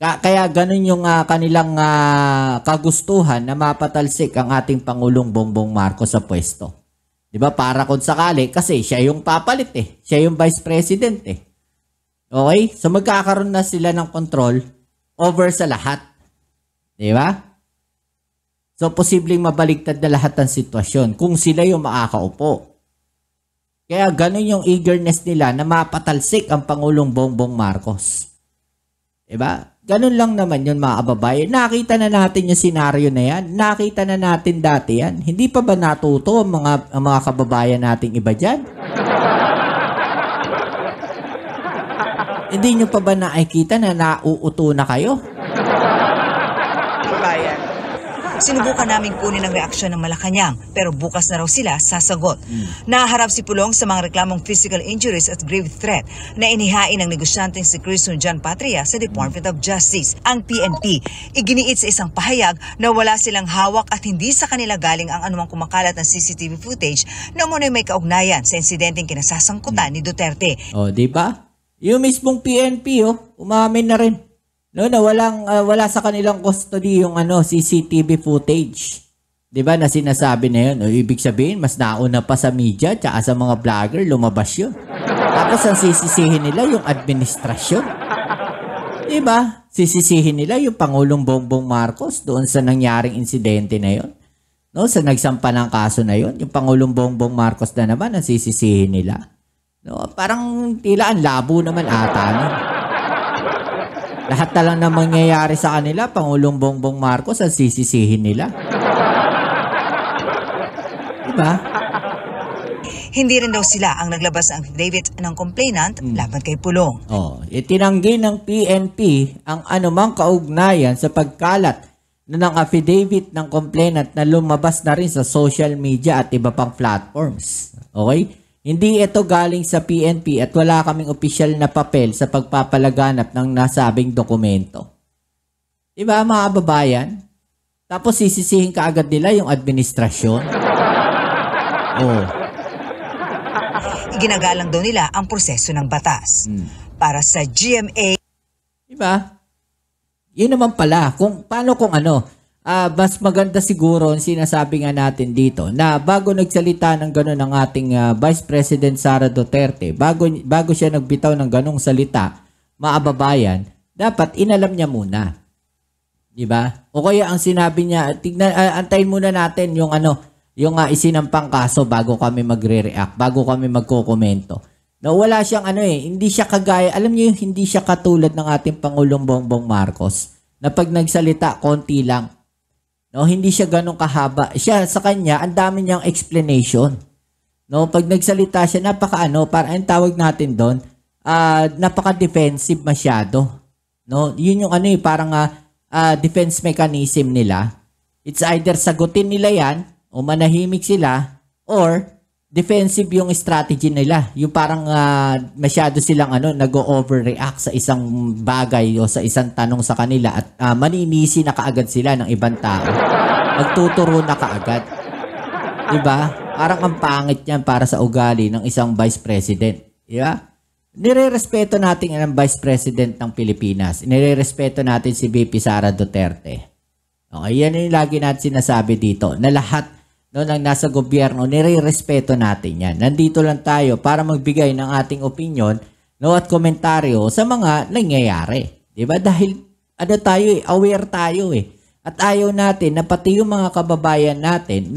Kaya ganun yung kanilang kagustuhan na mapatalsik ang ating Pangulong Bongbong Marcos sa pwesto. 'Di ba? Para kung sakali kasi siya yung papalit Siya yung Vice President Okay? So magkakaroon na sila ng control over sa lahat. 'Di ba? So posibleng mabaligtad na lahat ng sitwasyon kung sila yung makakaupo. Kaya ganun yung eagerness nila na mapatalsik ang Pangulong Bongbong Marcos. 'Di ba? Ganun lang naman yun, mga kababayan. Nakita na natin yung senaryo na yan. Nakita na natin dati yan. Hindi pa ba natuto ang mga kababayan nating iba dyan? Hindi nyo pa ba nakikita na nauuto na kayo? Bayan. Sinubukan namin kunin ang reaksyon ng Malacanang pero bukas na raw sila sasagot. Naharap si Pulong sa mga reklamong physical injuries at grave threat na inihain ng negosyanteng si Cristian John Patria sa Department of Justice. Ang PNP, iginiit sa isang pahayag na wala silang hawak at hindi sa kanila galing ang anumang kumakalat na CCTV footage na muna may kaugnayan sa insidenteng kinasasangkutan ni Duterte. O, di ba? Yung mismong PNP, umamin na rin. No, na wala sa kanilang custody yung CCTV footage. 'Di ba na sinasabi na 'yun? O, ibig sabihin mas nauna pa sa media at sa mga vlogger lumabas 'yun. Tapos ang sisisihin nila yung administrasyon. 'Di ba? Sisisihin nila yung Pangulong Bongbong Marcos doon sa nangyaring insidente na 'yon. No, sa nagsampa ng kaso na 'yon, yung Pangulong Bongbong Marcos na naman ang sisisihin nila. No, parang tila ang labo naman ata nun. Lahat na lang na mangyayari sa kanila, Pangulong Bongbong Marcos ang sisisihin nila. Diba? Hindi rin daw sila ang naglabas ng affidavit ng complainant laban kay Pulong. Itinanggi ng PNP ang anumang kaugnayan sa pagkalat ng affidavit ng complainant na lumabas na rin sa social media at iba pang platforms. Okay? Hindi ito galing sa PNP at wala kaming opisyal na papel sa pagpapalaganap ng nasabing dokumento. Diba mga kababayan? Tapos sisisihin ka agad nila yung administrasyon. Oh. Iginagalang daw nila ang proseso ng batas. Para sa GMA, Diba? Yun naman pala. Paano kung ano, mas maganda siguro ang sinasabi nga natin dito na bago nagsalita ng gano'n ang ating Vice President Sara Duterte, bago siya nagbitaw ng ganong salita, mga kababayan, dapat inalam niya muna. Diba? O kaya ang sinabi niya, antayin muna natin yung isinampang kaso bago kami magre-react, bago kami magkokomento. No, wala siyang hindi siya kagaya, alam niyo hindi siya katulad ng ating Pangulong Bongbong Marcos na pag nagsalita, konti lang. No, hindi siya ganun kahaba. Sa kanya, ang dami niyang explanation. No, pag nagsalita siya, parang ang tawag natin doon, napaka-defensive masyado. No, yun yung parang defense mechanism nila. It's either sagutin nila yan, o manahimik sila, or defensive yung strategy nila. Yung parang masyado silang nag-overreact sa isang bagay o sa isang tanong sa kanila at maninisi na kaagad sila ng ibang tao. Magtuturo na kaagad. Diba? Parang ang pangit yan para sa ugali ng isang Vice President. Diba? Nire-respeto natin ang Vice President ng Pilipinas. Nire-respeto natin si VP Sara Duterte. Okay, yan yung lagi natin sinasabi dito na lahat nang nasa gobyerno, nire-respeto natin yan. Nandito lang tayo para magbigay ng ating opinion at komentaryo sa mga nangyayari. Diba? Dahil aware tayo At ayaw natin na pati yung mga kababayan natin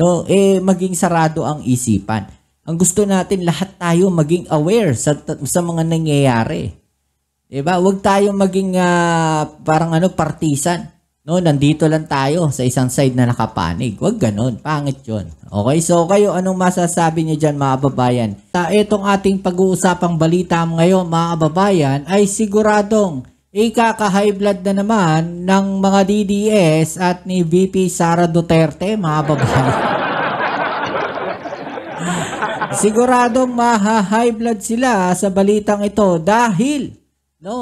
maging sarado ang isipan. Ang gusto natin lahat tayo maging aware sa mga nangyayari. Diba? Huwag tayo maging partisan. No, nandito lang tayo sa isang side na nakapanig. Huwag ganun. Pangit yun. Okay, so kayo, anong masasabi niyo dyan mga kababayan? Itong ating pag-uusapang balita ngayon mga kababayan ay siguradong ikaka-high blood na naman ng mga DDS at ni VP Sara Duterte mga kababayan. Siguradong maha-high blood sila sa balitang ito dahil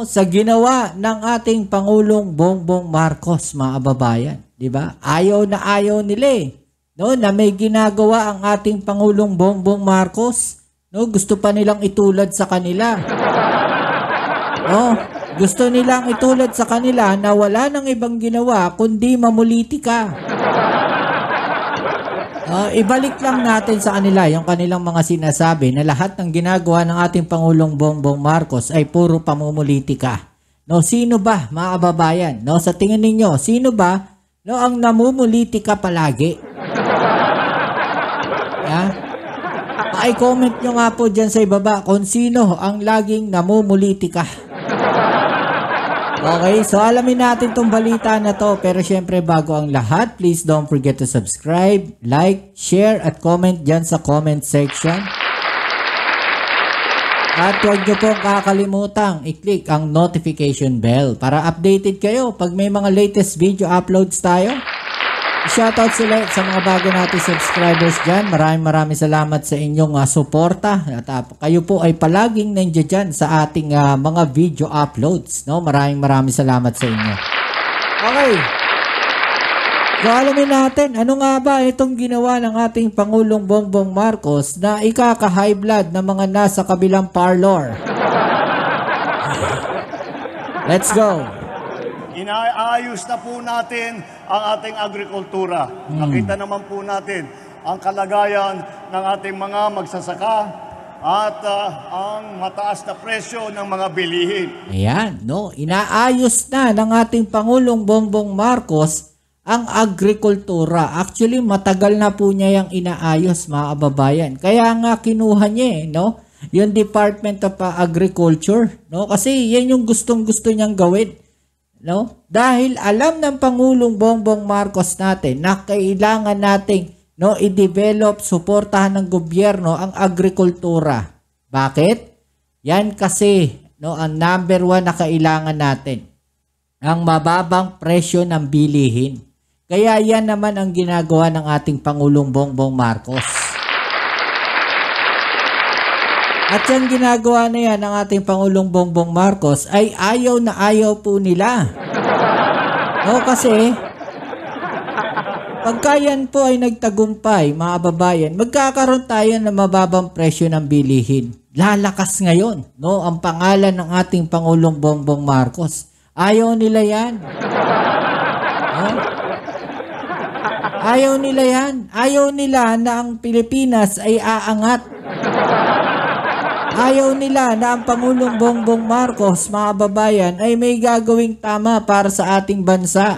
sa ginawa ng ating Pangulong Bongbong Marcos, mga kababayan. Diba? Ayaw na ayaw nila na may ginagawa ang ating Pangulong Bongbong Marcos. Gusto pa nilang itulad sa kanila. Gusto nilang itulad sa kanila na wala nang ibang ginawa kundi mamulitika. Ibalik lang natin sa kanila yung kanilang mga sinasabi na lahat ng ginagawa ng ating Pangulong Bongbong Marcos ay puro pamumulitika. Sino ba, mga kababayan? Sa tingin ninyo, sino ba ang namumulitika palagi? I-comment nyo nga po dyan sa ibaba kung sino ang laging namumulitika. Okay, so alamin natin tong balita na to. Pero syempre bago ang lahat, please don't forget to subscribe, like, share, at comment dyan sa comment section. At huwag nyo pong kakalimutang i-click ang notification bell para updated kayo pag may mga latest video uploads tayo. Shoutout sila sa mga bago natin subscribers dyan. Maraming salamat sa inyong suporta. At kayo po ay palaging nandiyan dyan sa ating mga video uploads. Maraming salamat sa inyo. Okay. So alamin natin, ano nga ba itong ginawa ng ating Pangulong Bongbong Marcos na ikaka-high blood ng mga nasa kabilang parlor? Let's go. Inaayos na po natin ang ating agrikultura. Nakita naman po natin ang kalagayan ng ating mga magsasaka at ang mataas na presyo ng mga bilihin. Ayan, inaayos na ng ating Pangulong Bongbong Marcos ang agrikultura. Actually, matagal na po niya yung inaayos, mga kababayan. Kaya nga kinuha niya, yung Department of Agriculture. Kasi yan yung gustong-gusto niyang gawin. Dahil alam ng Pangulong Bongbong Marcos natin na kailangan nating i-develop, suportahan ng gobyerno ang agrikultura. Bakit? Yan kasi ang number 1 na kailangan natin. Ang mababang presyo ng bilihin. Kaya yan naman ang ginagawa ng ating Pangulong Bongbong Marcos. At yan ginagawa na yan ng ating Pangulong Bongbong Marcos ay ayaw na ayaw po nila. O kasi, pagka yan po ay nagtagumpay, mga kababayan, magkakaroon tayo ng mababang presyo ng bilihin. Lalakas ngayon, no, ang pangalan ng ating Pangulong Bongbong Marcos. Ayaw nila yan. No? Ayaw nila yan. Ayaw nila na ang Pilipinas ay aangat. Ayaw nila na ang Pangulong Bongbong Marcos, mga kababayan, ay may gagawing tama para sa ating bansa.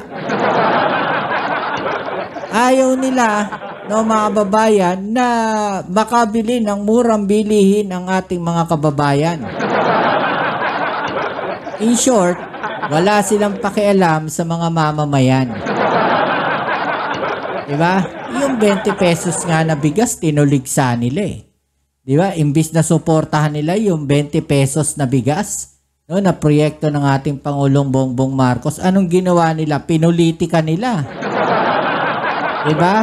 Ayaw nila, no, mga kababayan, na makabili ng murang bilihin ang ating mga kababayan. In short, wala silang pakialam sa mga mamamayan. Diba? Yung 20 pesos nga na bigas, tinuligsa nila eh. Diba? Imbis na suportahan nila yung 20 pesos na bigas, no, na proyekto ng ating Pangulong Bongbong Marcos, anong ginawa nila? Pinulitika nila. Diba?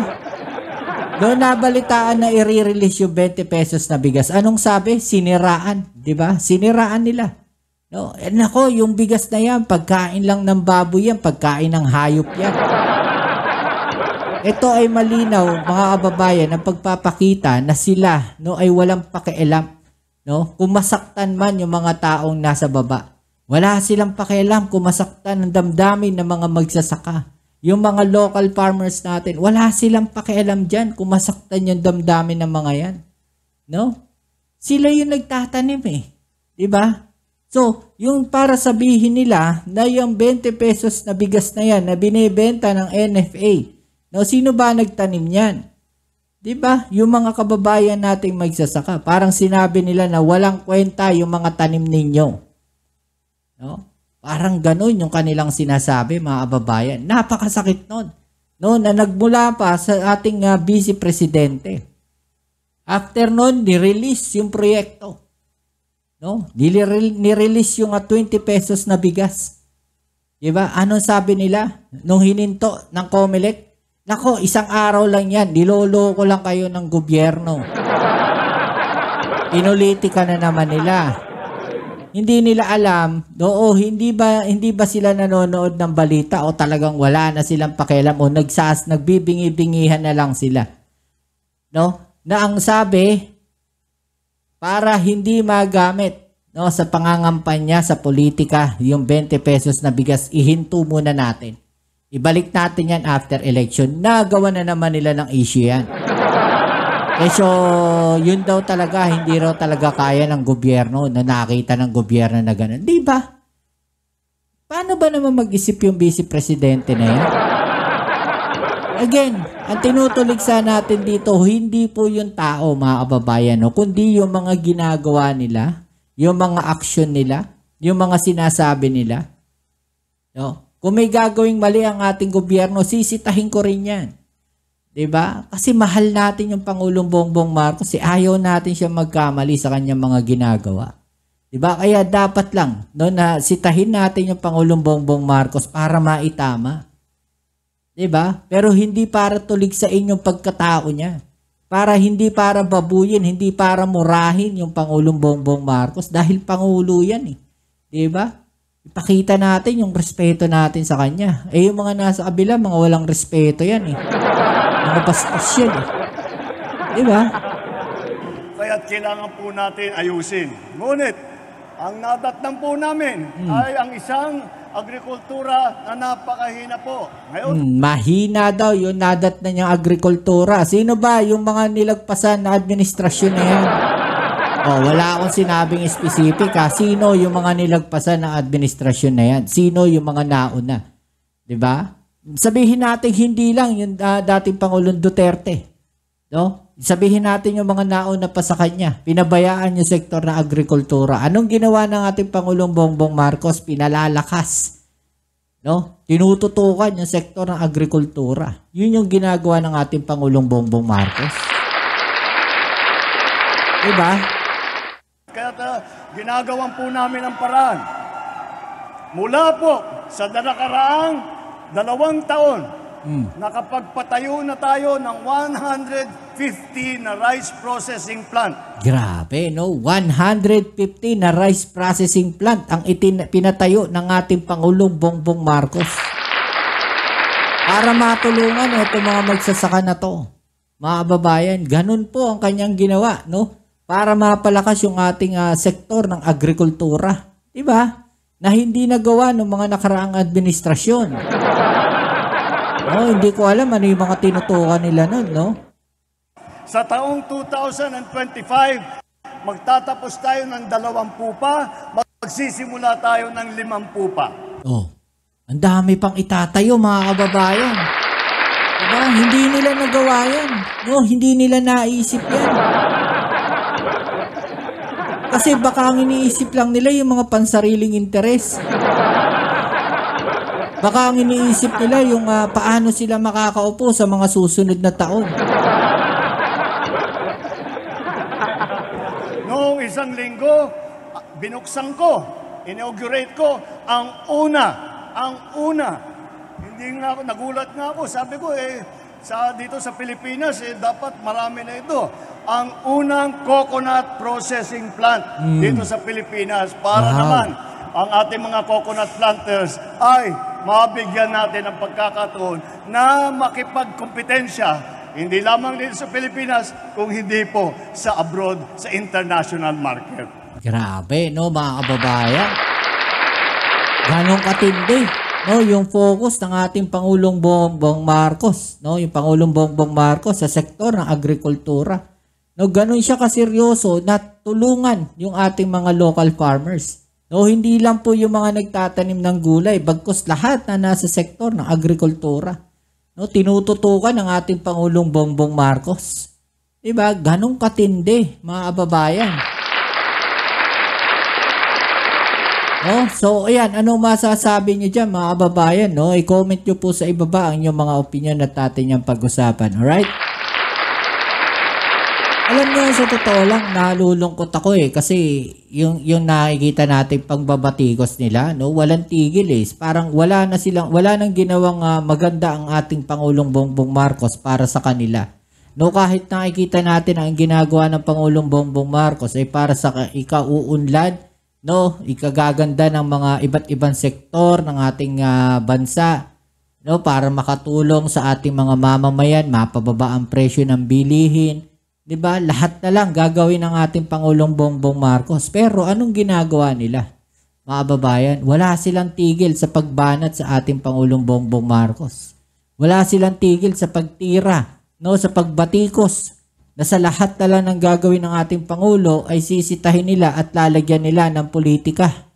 Doon nabalitaan na i-release yung 20 pesos na bigas. Anong sabi? Siniraan. Diba? Siniraan nila. No? Eh, nako, yung bigas na yan, pagkain lang ng baboy yan, pagkain ng hayop yan. Ito ay malinaw, mga kababayan, ang pagpapakita na sila, no, ay walang pakialam, no? Kung masaktan man yung mga taong nasa baba. Wala silang pakialam kung masaktan ang damdamin ng mga magsasaka. Yung mga local farmers natin, wala silang pakialam dyan kung masaktan yung damdamin ng mga yan. No? Sila yung nagtatanim eh. Diba? So, yung para sabihin nila na yung 20 pesos na bigas na yan na binibenta ng NFA, no, sino ba nagtanim yan? Diba? Yung mga kababayan nating magsasaka. Parang sinabi nila na walang kwenta yung mga tanim ninyo. No? Parang ganun yung kanilang sinasabi, mga kababayan. Napakasakit nun. No, na nagmula pa sa ating Vice Presidente. After nun, nirelease yung proyekto. No? Nirelease yung 20 pesos na bigas. Diba? Anong sabi nila? Nung hininto ng COMELEC, nako, isang araw lang yan. Niloloko lang kayo ng gobyerno. Inulitika na naman nila. Hindi nila alam, no, hindi ba sila nanonood ng balita o talagang wala na silang pakialam o nagbibingi-bingihan na lang sila. No? Na ang sabi, para hindi magamit, no, sa pangangampanya sa politika, yung 20 pesos na bigas, ihinto muna natin. Ibalik natin yan after election. Nagawa na naman nila ng issue yan. Eh so, yun daw talaga, hindi raw talaga kaya ng gobyerno na nakita ng gobyerno na gano'n. Di ba? Paano ba naman mag-isip yung Vice Presidente na yan? Again, ang tinutuligsa natin dito, hindi po yung tao, mga kababayan, no? Kundi yung mga ginagawa nila, yung mga action nila, yung mga sinasabi nila. No? Kung may gagawing mali ang ating gobyerno, sisitahin ko rin yan. Diba? Kasi mahal natin yung Pangulong Bongbong Marcos. Ayaw natin siya magkamali sa kanyang mga ginagawa. Diba? Kaya dapat lang, no, na sitahin natin yung Pangulong Bongbong Marcos para maitama. Diba? Pero hindi para tuligsain yung pagkatao niya. Hindi para babuyin, hindi para murahin yung Pangulong Bongbong Marcos dahil Pangulo yan eh. Diba? Ipakita natin yung respeto natin sa kanya. Eh yung mga nasa kabila, mga walang respeto yan eh. Mga bastos yan eh. Diba? Kaya't kailangan po natin ayusin. Ngunit, ang nadatnan po namin ay ang isang agrikultura na napakahina po. Ngayon, mahina daw yung nadatnan niyang agrikultura. Sino ba yung mga nilagpasan na administrasyon na yan? Oh, wala akong sinabing specific ha. Sino yung mga nilagpasan ng administrasyon na yan? Sino yung mga nauna? Diba? Sabihin natin hindi lang yung dating Pangulong Duterte. No? Sabihin natin yung mga nauna pa sa kanya. Pinabayaan yung sektor ng agrikultura. Anong ginawa ng ating Pangulong Bongbong Marcos? Pinalalakas. No? Tinututukan yung sektor ng agrikultura. Yun yung ginagawa ng ating Pangulong Bongbong Marcos. Diba? Kaya ginagawan po namin ang paraan. Mula po sa nakaraang 2 taon, nakapagpatayo na tayo ng 150 na rice processing plant. Grabe, no? 150 na rice processing plant ang pinatayo ng ating Pangulong Bongbong Marcos. para matulungan itong mga magsasaka na to. Mga kababayan, ganun po ang kanyang ginawa, no? Para mapalakas yung ating sektor ng agrikultura. Diba? Na hindi nagawa ng mga nakaraang administrasyon. No, hindi ko alam ano yung mga tinutukan nila nun, no? Sa taong 2025, magtatapos tayo ng 20 pa, magsisimula tayo ng 50 pa. Oh, ang dami pang itatayo, mga kababayan. Diba? Hindi nila nagawa yan. No, hindi nila naisip yan. Kasi baka ang iniisip lang nila yung mga pansariling interes. Baka ang iniisip nila yung paano sila makakaupo sa mga susunod na taon. Noong isang linggo, binuksan ko, inaugurate ko, ang una, hindi nga ako, nagulat nga ako, sabi ko dito sa Pilipinas, dapat marami na ito. Ang unang coconut processing plant dito sa Pilipinas para naman ang ating mga coconut planters ay mabigyan natin ng pagkakataon na makipagkompetensya hindi lamang dito sa Pilipinas, kung hindi po sa abroad, sa international market. Grabe, no, mga kababayan. Ganong katindi, no, yung focus ng ating Pangulong Bongbong Marcos, no, yung Pangulong Bongbong Marcos sa sektor ng agrikultura. No, ganun siya kaseryoso na tulungan yung ating mga local farmers. No, hindi lang po yung mga nagtatanim ng gulay, bagkus lahat na nasa sektor ng agrikultura. No, tinututukan ng ating Pangulong Bongbong Marcos. Diba? Ganong katindi, mga kababayan. No, so ayan, anong masasabi niyo dyan, mga kababayan? No, i-comment nyo po sa ibaba ang inyong mga opinion at atin yung pag-usapan. Alright? Alam niyo, sa totoo lang, nalulungkot ako kasi yung nakikita natin pangbabatikos nila, no, walang tigil Parang wala nang ginawang maganda ang ating Pangulong Bongbong Marcos para sa kanila. No, kahit nakikita natin ang ginagawa ng Pangulong Bongbong Marcos ay para sa ikauunlad, no, ikagaganda ng mga iba't ibang sektor ng ating bansa, no, para makatulong sa ating mga mamamayan, mapababa ang presyo ng bilihin. Diba? Lahat na lang gagawin ng ating Pangulong Bongbong Marcos. Pero anong ginagawa nila? Mga kababayan, wala silang tigil sa pagbanat sa ating Pangulong Bongbong Marcos. Wala silang tigil sa pagtira, no, sa pagbatikos. Na sa lahat na lang ng gagawin ng ating Pangulo ay sisitahin nila at lalagyan nila ng politika.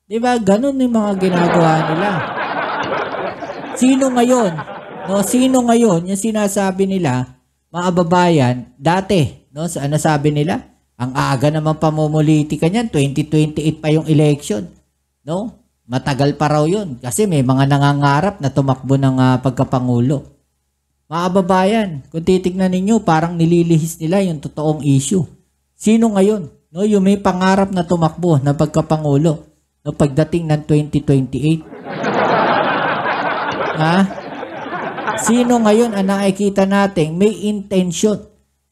Diba? Ganun yung mga ginagawa nila. Sino ngayon? No, sino ngayon yung sinasabi nila, mga kababayan, dati, no, ano sabi nila? Ang aga naman pamumulitika niyan, 2028 pa yung election. No? Matagal pa raw yun kasi may mga nangangarap na tumakbo ng pagkapangulo. Mga kababayan, kung titignan ninyo, parang nililihis nila yung totoong issue. Sino ngayon? No, yung may pangarap na tumakbo na pagkapangulo no, pagdating ng 2028? Ha? Sino ngayon ang nakikita natin may intention?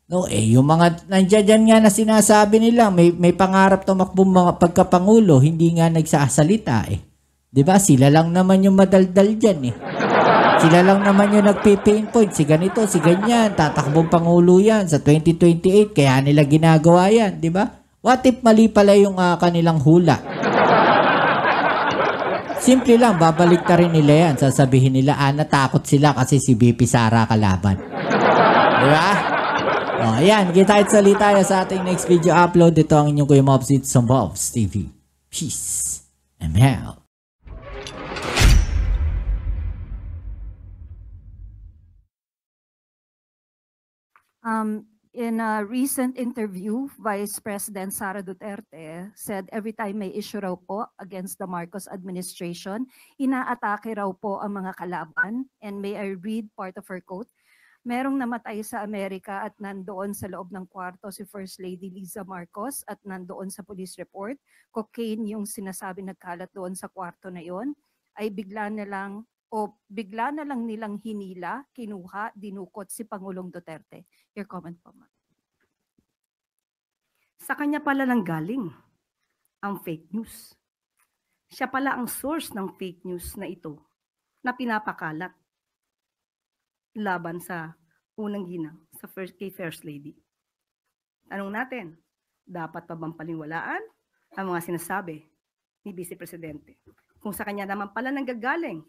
No, yung mga nandiyan nga na sinasabi nila may pangarap tumakbo mga pagkapangulo, hindi nga nagsasalita 'Di ba? Sila lang naman yung madaldal diyan Sila lang naman yung nagpi-pinpoint, si ganito, si ganyan, tatakbong pangulo yan sa 2028, kaya nila ginagawa yan, 'di ba? What if mali pala yung kanilang hula? Simple lang, babalik na rin nila yan. Sasabihin nila, natakot sila kasi si BP Sara kalaban. Diba? O, ayan, kita-itsali tayo sa ating next video upload. Ito ang inyong Kuya Mobs, it's on Mobs TV. Peace and health. In a recent interview, Vice President Sara Duterte said every time may issue raw po against the Marcos administration, inaatake raw po ang mga kalaban. And may I read part of her quote? Merong namatay sa Amerika at nandoon sa loob ng kwarto si First Lady Liza Marcos at nandoon sa police report. Cocaine yung sinasabi nagkalat doon sa kwarto na yon, ay bigla na lang nilang hinila, kinuha, dinukot si Pangulong Duterte. Your comment po, ma'am. Sa kanya pala nang galing ang fake news. Siya pala ang source ng fake news na ito na pinapakalat. laban sa unang ginang, sa kay First Lady. Tanong natin, dapat pa bang paniwalaan ang mga sinasabi ni Vice Presidente kung sa kanya naman pala nanggagaling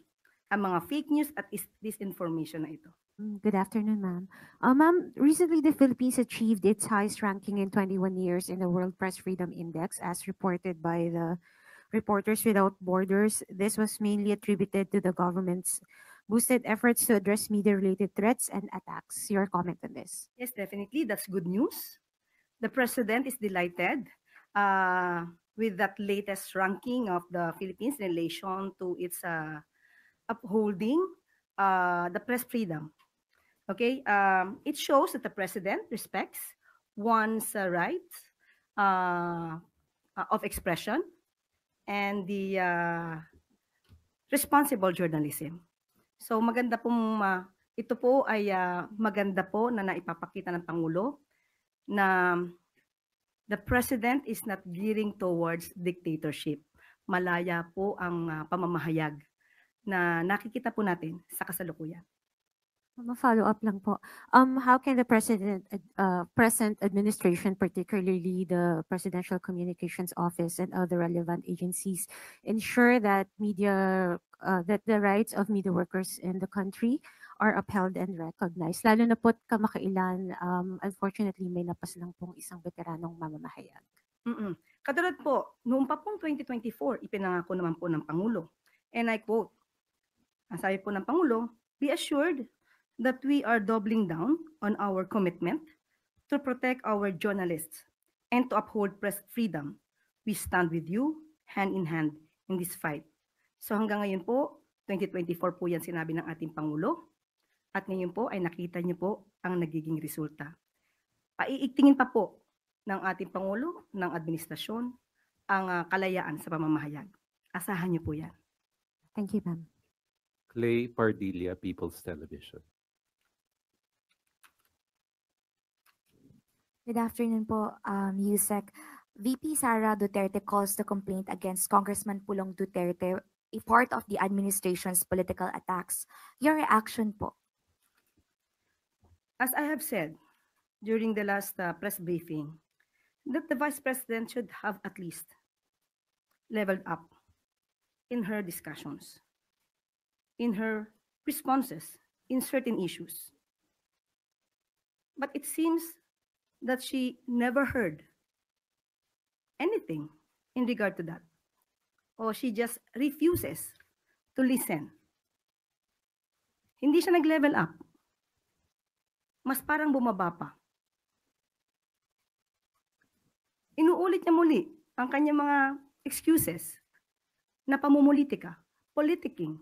ang mga fake news at disinformation na ito? Good afternoon, ma'am. Ma'am, recently the Philippines achieved its highest ranking in 21 years in the World Press Freedom Index, as reported by the Reporters Without Borders. This was mainly attributed to the government's boosted efforts to address media-related threats and attacks. Your comment on this? Yes, definitely. That's good news. The President is delighted with that latest ranking of the Philippines in relation to its upholding the press freedom. Okay, it shows that the President respects one's right of expression and the responsible journalism. So maganda pong ito po ay maganda po na naipapakita ng Pangulo na the President is not gearing towards dictatorship. Malaya po ang pamamahayag na nakikita po natin sa kasalukuyan. Follow-up lang po. How can the present administration, particularly the Presidential Communications Office and other relevant agencies, ensure that that the rights of media workers in the country are upheld and recognized? Lalo na po't kamakailan, unfortunately, may napas lang pong isang veteranong mamamahayag. Katulad po, noong pa pong 2024, ipinangako naman po ng Pangulo. And I quote, ang sabi po ng Pangulo, "Be assured that we are doubling down on our commitment to protect our journalists and to uphold press freedom. We stand with you hand in hand in this fight." So hanggang ngayon po, 2024 po yan sinabi ng ating Pangulo. At ngayon po ay nakita niyo po ang nagiging resulta. Paiigtingin pa po ng ating Pangulo, ng administrasyon, ang kalayaan sa pamamahayag. Asahan niyo po yan. Thank you, ma'am. Clay Pardilla, People's Television. Good afternoon po, Yusek. VP Sara Duterte calls the complaint against Congressman Pulong Duterte a part of the administration's political attacks. Your reaction po? As I have said during the last press briefing, that the Vice President should have at least leveled up in her discussions, in her responses in certain issues. But it seems that she never heard anything in regard to that. Or she just refuses to listen. Hindi siya nag-level up. Mas parang bumaba pa. Inuulit niya muli ang kanyang mga excuses na pamumulitika, politicking.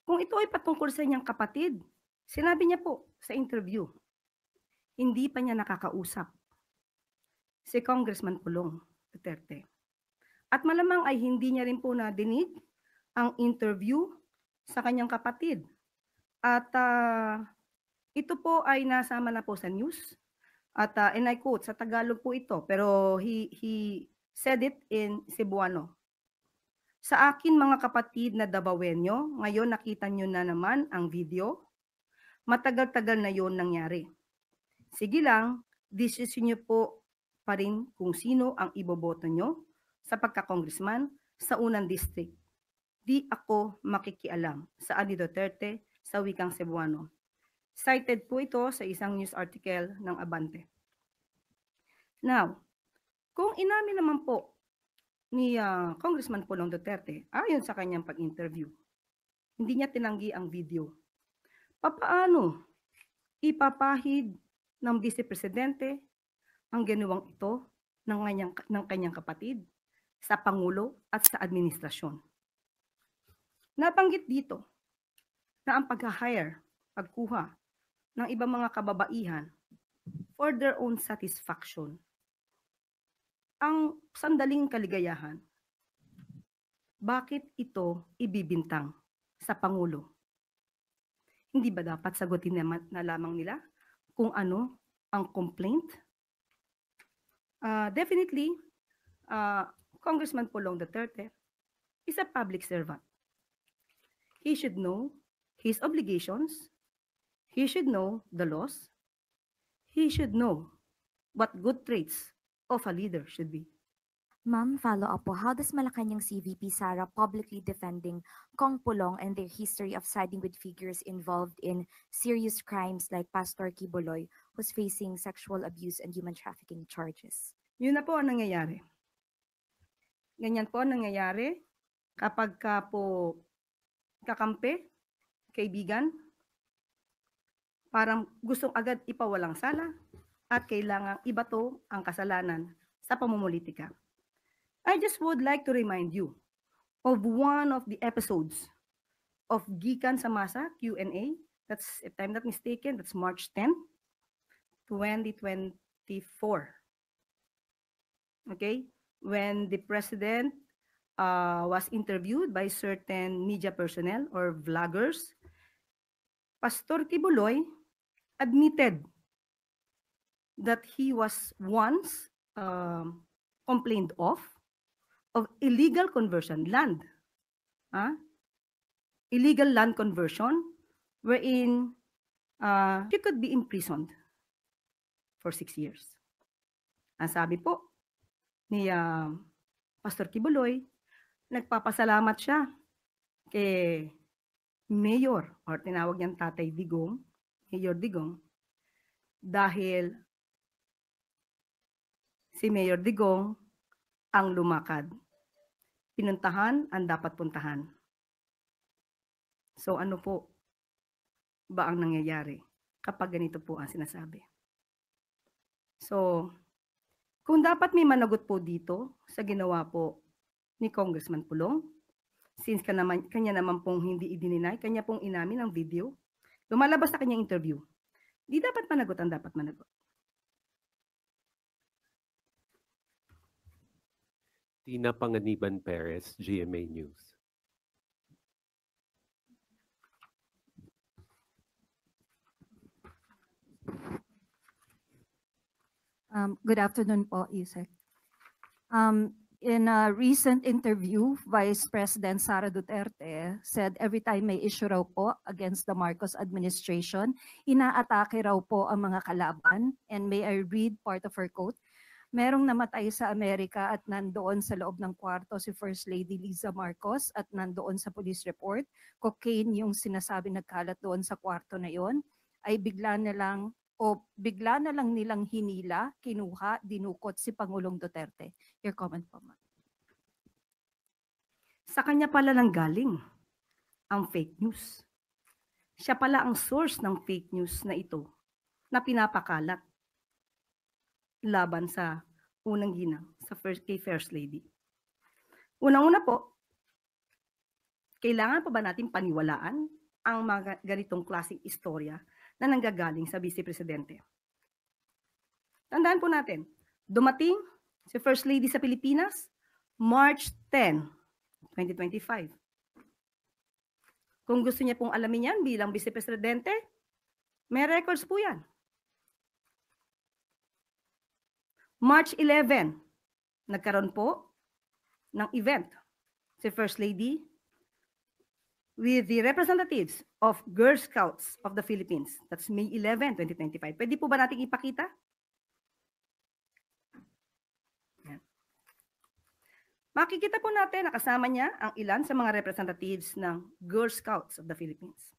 Kung ito ay patungkol sa inyong kapatid, sinabi niya po sa interview, hindi pa niya nakakausap si Congressman Pulong Duterte. At malamang ay hindi niya rin po nadinig ang interview sa kanyang kapatid. At ito po ay nasama na po sa news. At and I quote, sa Tagalog po ito, pero he said it in Cebuano. Sa akin mga kapatid na Davaoenyo, ngayon nakita nyo na naman ang video. Matagal-tagal na yon nangyari. Sige lang, decision nyo po pa rin kung sino ang iboboto nyo sa pagka-congressman sa unang district. Di ako makikialam sa Ani Duterte sa wikang Cebuano. Cited po ito sa isang news article ng Abante. Now, kung inamin naman po ni Congressman Pulong Duterte, ayon sa kanyang pag-interview, hindi niya tinanggi ang video. Papaano ipapahid ng Vice Presidente ang ginawang ito ng kanyang kapatid sa Pangulo at sa administrasyon? Nabanggit dito na ang pag-hire, pagkuha ng ibang mga kababaihan for their own satisfaction, ang sandaling kaligayahan, bakit ito ibibintang sa Pangulo? Hindi ba dapat sagutin na lamang nila kung ano ang complaint? Definitely, Congressman Pulong Duterte is a public servant. He should know his obligations He should know the laws. He should know what good traits of a leader should be. Ma'am, follow up po. How does Malacanang CVP Sara publicly defending Kong Pulong and their history of siding with figures involved in serious crimes like Pastor Quiboloy, who's facing sexual abuse and human trafficking charges? Yun na po ang nangyayari. Ganyan po ang nangyayari kapag ka po kakampi, kaibigan, parang gustong agad ipawalang sala at kailangang ibato ang kasalanan sa pamumulitika. I just would like to remind you of one of the episodes of Gikan sa Masa Q&A. That's, if I'm not mistaken, that's March 10, 2024. Okay? When the president was interviewed by certain media personnel or vloggers, Pastor Quiboloy admitted that he was once complained of illegal conversion land. Illegal land conversion wherein he could be imprisoned for 6 years. Ang sabi po ni Pastor Quiboloy, nagpapasalamat siya kay Mayor, or tinawag niyang Tatay Digong, Mayor Digong, dahil si Mayor Digong ang lumakad. Pinuntahan ang dapat puntahan. So ano po ba ang nangyayari kapag ganito po ang sinasabi? So, kung dapat may managot po dito sa ginawa po ni Congressman Pulong, since kanya naman pong hindi idininay, kanya pong inamin ang video, lumalabas sa kanyang interview, di dapat managot ang dapat managot. Tina Panganiban Perez, GMA News. Good afternoon po, Yusek. In a recent interview, Vice President Sara Duterte said every time may issue raw po against the Marcos administration, inaatake raw po ang mga kalaban. And may I read part of her quote? Merong namatay sa Amerika at nandoon sa loob ng kwarto si First Lady Liza Marcos at nandoon sa police report. Cocaine yung sinasabi nagkalat doon sa kwarto na yon, ay bigla na lang nilang hinila, kinuha, dinukot si Pangulong Duterte. Your comment po, ma'am. Sa kanya pala lang galing ang fake news. Siya pala ang source ng fake news na ito na pinapakalat laban sa unang ginang, kay First Lady. Unang-una po, kailangan pa ba natin paniwalaan ang mga ganitong klaseng istorya na nanggagaling sa Vice Presidente? Tandaan po natin, dumating si First Lady sa Pilipinas, March 10, 2025. Kung gusto niya pong alamin yan bilang Vice Presidente, may records po yan. March 11, nagkaroon po ng event si First Lady with the representatives of Girl Scouts of the Philippines. That's May 11, 2025. Pwede po ba natin ipakita? Yan. Makikita po natin na kasama niya ang ilan sa mga representatives ng Girl Scouts of the Philippines.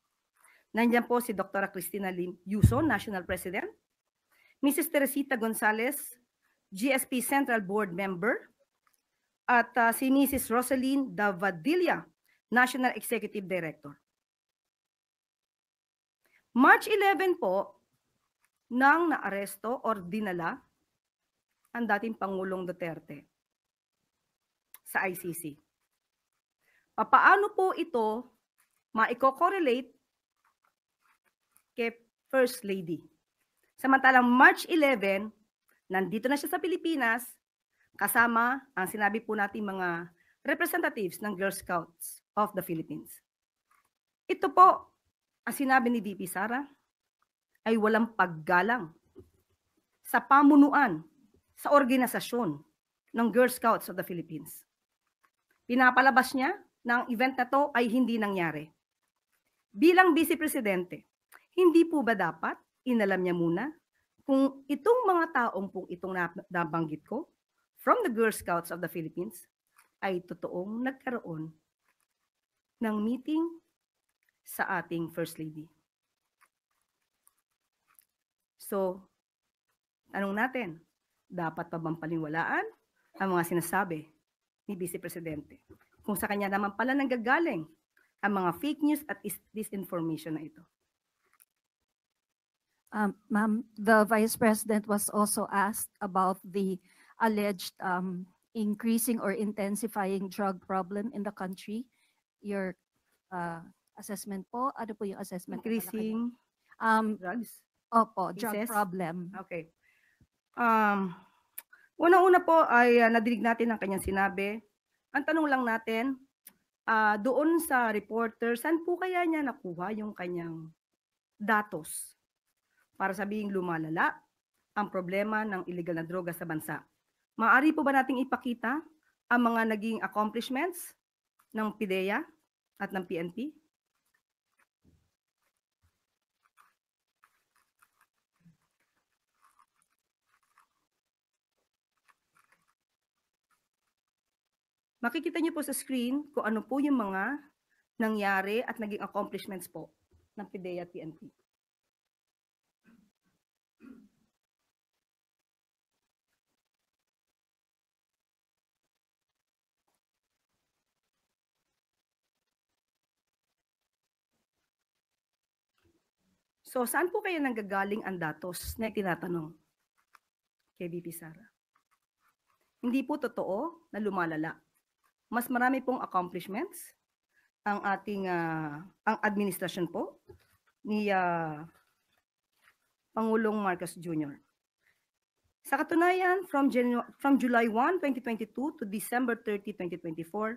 Nandiyan po si Dr. Cristina Lim Yuson, National President, Mrs. Teresita Gonzalez, GSP Central Board Member, at si Mrs. Rosaline Davadilla, National Executive Director. March 11 po, nang naaresto or dinala ang dating Pangulong Duterte sa ICC. Paano po ito maiko-correlate kay First Lady? Samantalang March 11, nandito na siya sa Pilipinas, kasama ang sinabi po natin mga representatives ng Girl Scouts of the Philippines. Ito po, ang sinabi ni VP Sara, ay walang paggalang sa pamunuan, sa organisasyon ng Girl Scouts of the Philippines. Pinapalabas niya na ang event na to ay hindi nangyari. Bilang Vice Presidente, Hindi po ba dapat inalam niya muna kung itong mga taong pong itong nabanggit ko from the Girl Scouts of the Philippines ay totoong nagkaroon ng meeting sa ating First Lady? So, tanong natin, dapat pa bang paniwalaan ang mga sinasabi ni Vice Presidente kung sa kanya naman pala nanggagaling ang mga fake news at disinformation na ito? Ma'am, the Vice President was also asked about the alleged increasing or intensifying drug problem in the country. Your assessment po, ano po yung assessment? Increasing drugs? Opo, drug cases? problem. Okay. Una-una po ay nadinig natin ang kanyang sinabi. Ang tanong lang natin, doon sa reporter, saan po kaya niya nakuha yung kanyang datos para sabihing lumalala ang problema ng illegal na droga sa bansa? Maaari po ba nating ipakita ang mga naging accomplishments ng PIDEA at ng PNP? Makikita niyo po sa screen kung ano po yung mga nangyari at naging accomplishments po ng PIDEA at PNP. So, saan po kaya nanggagaling ang datos na tinatanong kay VP Sara? Hindi po totoo na lumalala. Mas marami pong accomplishments ang ating ang administrasyon po ni Pangulong Marcos Jr. Sa katunayan, from July 1, 2022 to December 30, 2024,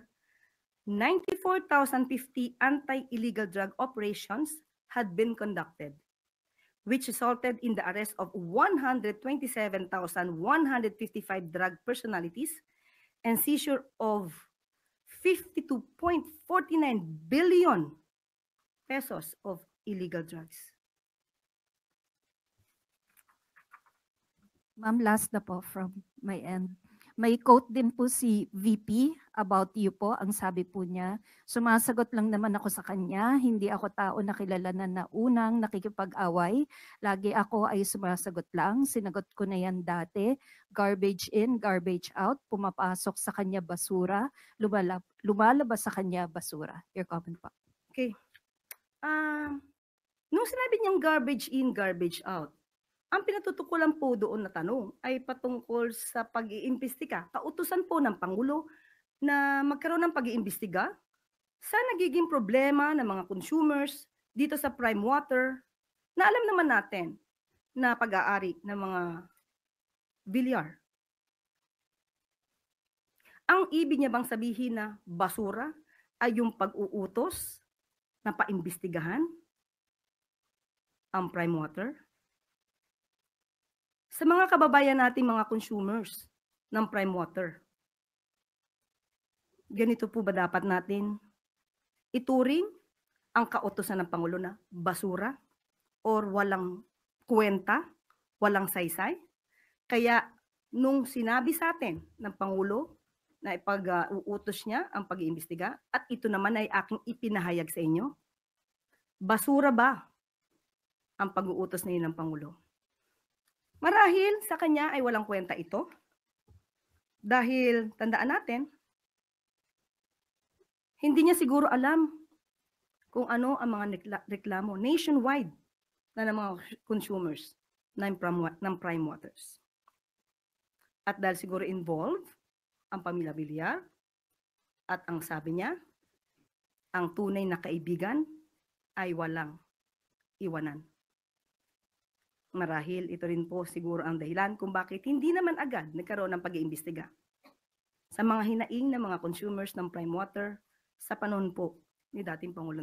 94,050 anti-illegal drug operations had been conducted, which resulted in the arrest of 127,155 drug personalities and seizure of 52.49 billion pesos of illegal drugs. Ma'am, last na po from my end. May quote din po si VP about you po. Ang sabi po niya, sumasagot lang naman ako sa kanya. Hindi ako tao na kilala na unang nakikipag-away. Lagi ako ay sumasagot lang. Sinagot ko na yan dati. Garbage in, garbage out. Pumapasok sa kanya basura. Lumalabas sa kanya basura. Your comment po. Okay. Nung sinabi niyang garbage in, garbage out, ang pinatutukulan po doon na tanong ay patungkol sa pag-iimbestiga. Kautusan po ng Pangulo na magkaroon ng pag-iimbestiga sa nagiging problema ng mga consumers dito sa prime water na alam naman natin na pag-aari ng mga bilyar. Ang ibig niya bang sabihin na basura ay yung pag-uutos na paimbestigahan ang prime water? Sa mga kababayan nating mga consumers ng prime water, ganito po ba dapat natin ituring ang kautusan ng Pangulo na basura or walang kwenta, walang saysay? Kaya nung sinabi sa atin ng Pangulo na ipag-uutos niya ang pag-iimbestiga at ito naman ay aking ipinahayag sa inyo, basura ba ang pag-uutos na yun ng Pangulo? Marahil sa kanya ay walang kwenta ito. Dahil tandaan natin, hindi niya siguro alam kung ano ang mga reklamo nationwide na ng mga consumers ng prime waters. At dahil siguro involved ang pamilya Villar at ang sabi niya, ang tunay na kaibigan ay walang iwanan. Marahil ito rin po siguro ang dahilan kung bakit hindi naman agad nagkaroon ng pag-iimbestiga sa mga hinaing ng mga consumers ng prime water sa panahon po ni dating Pangulong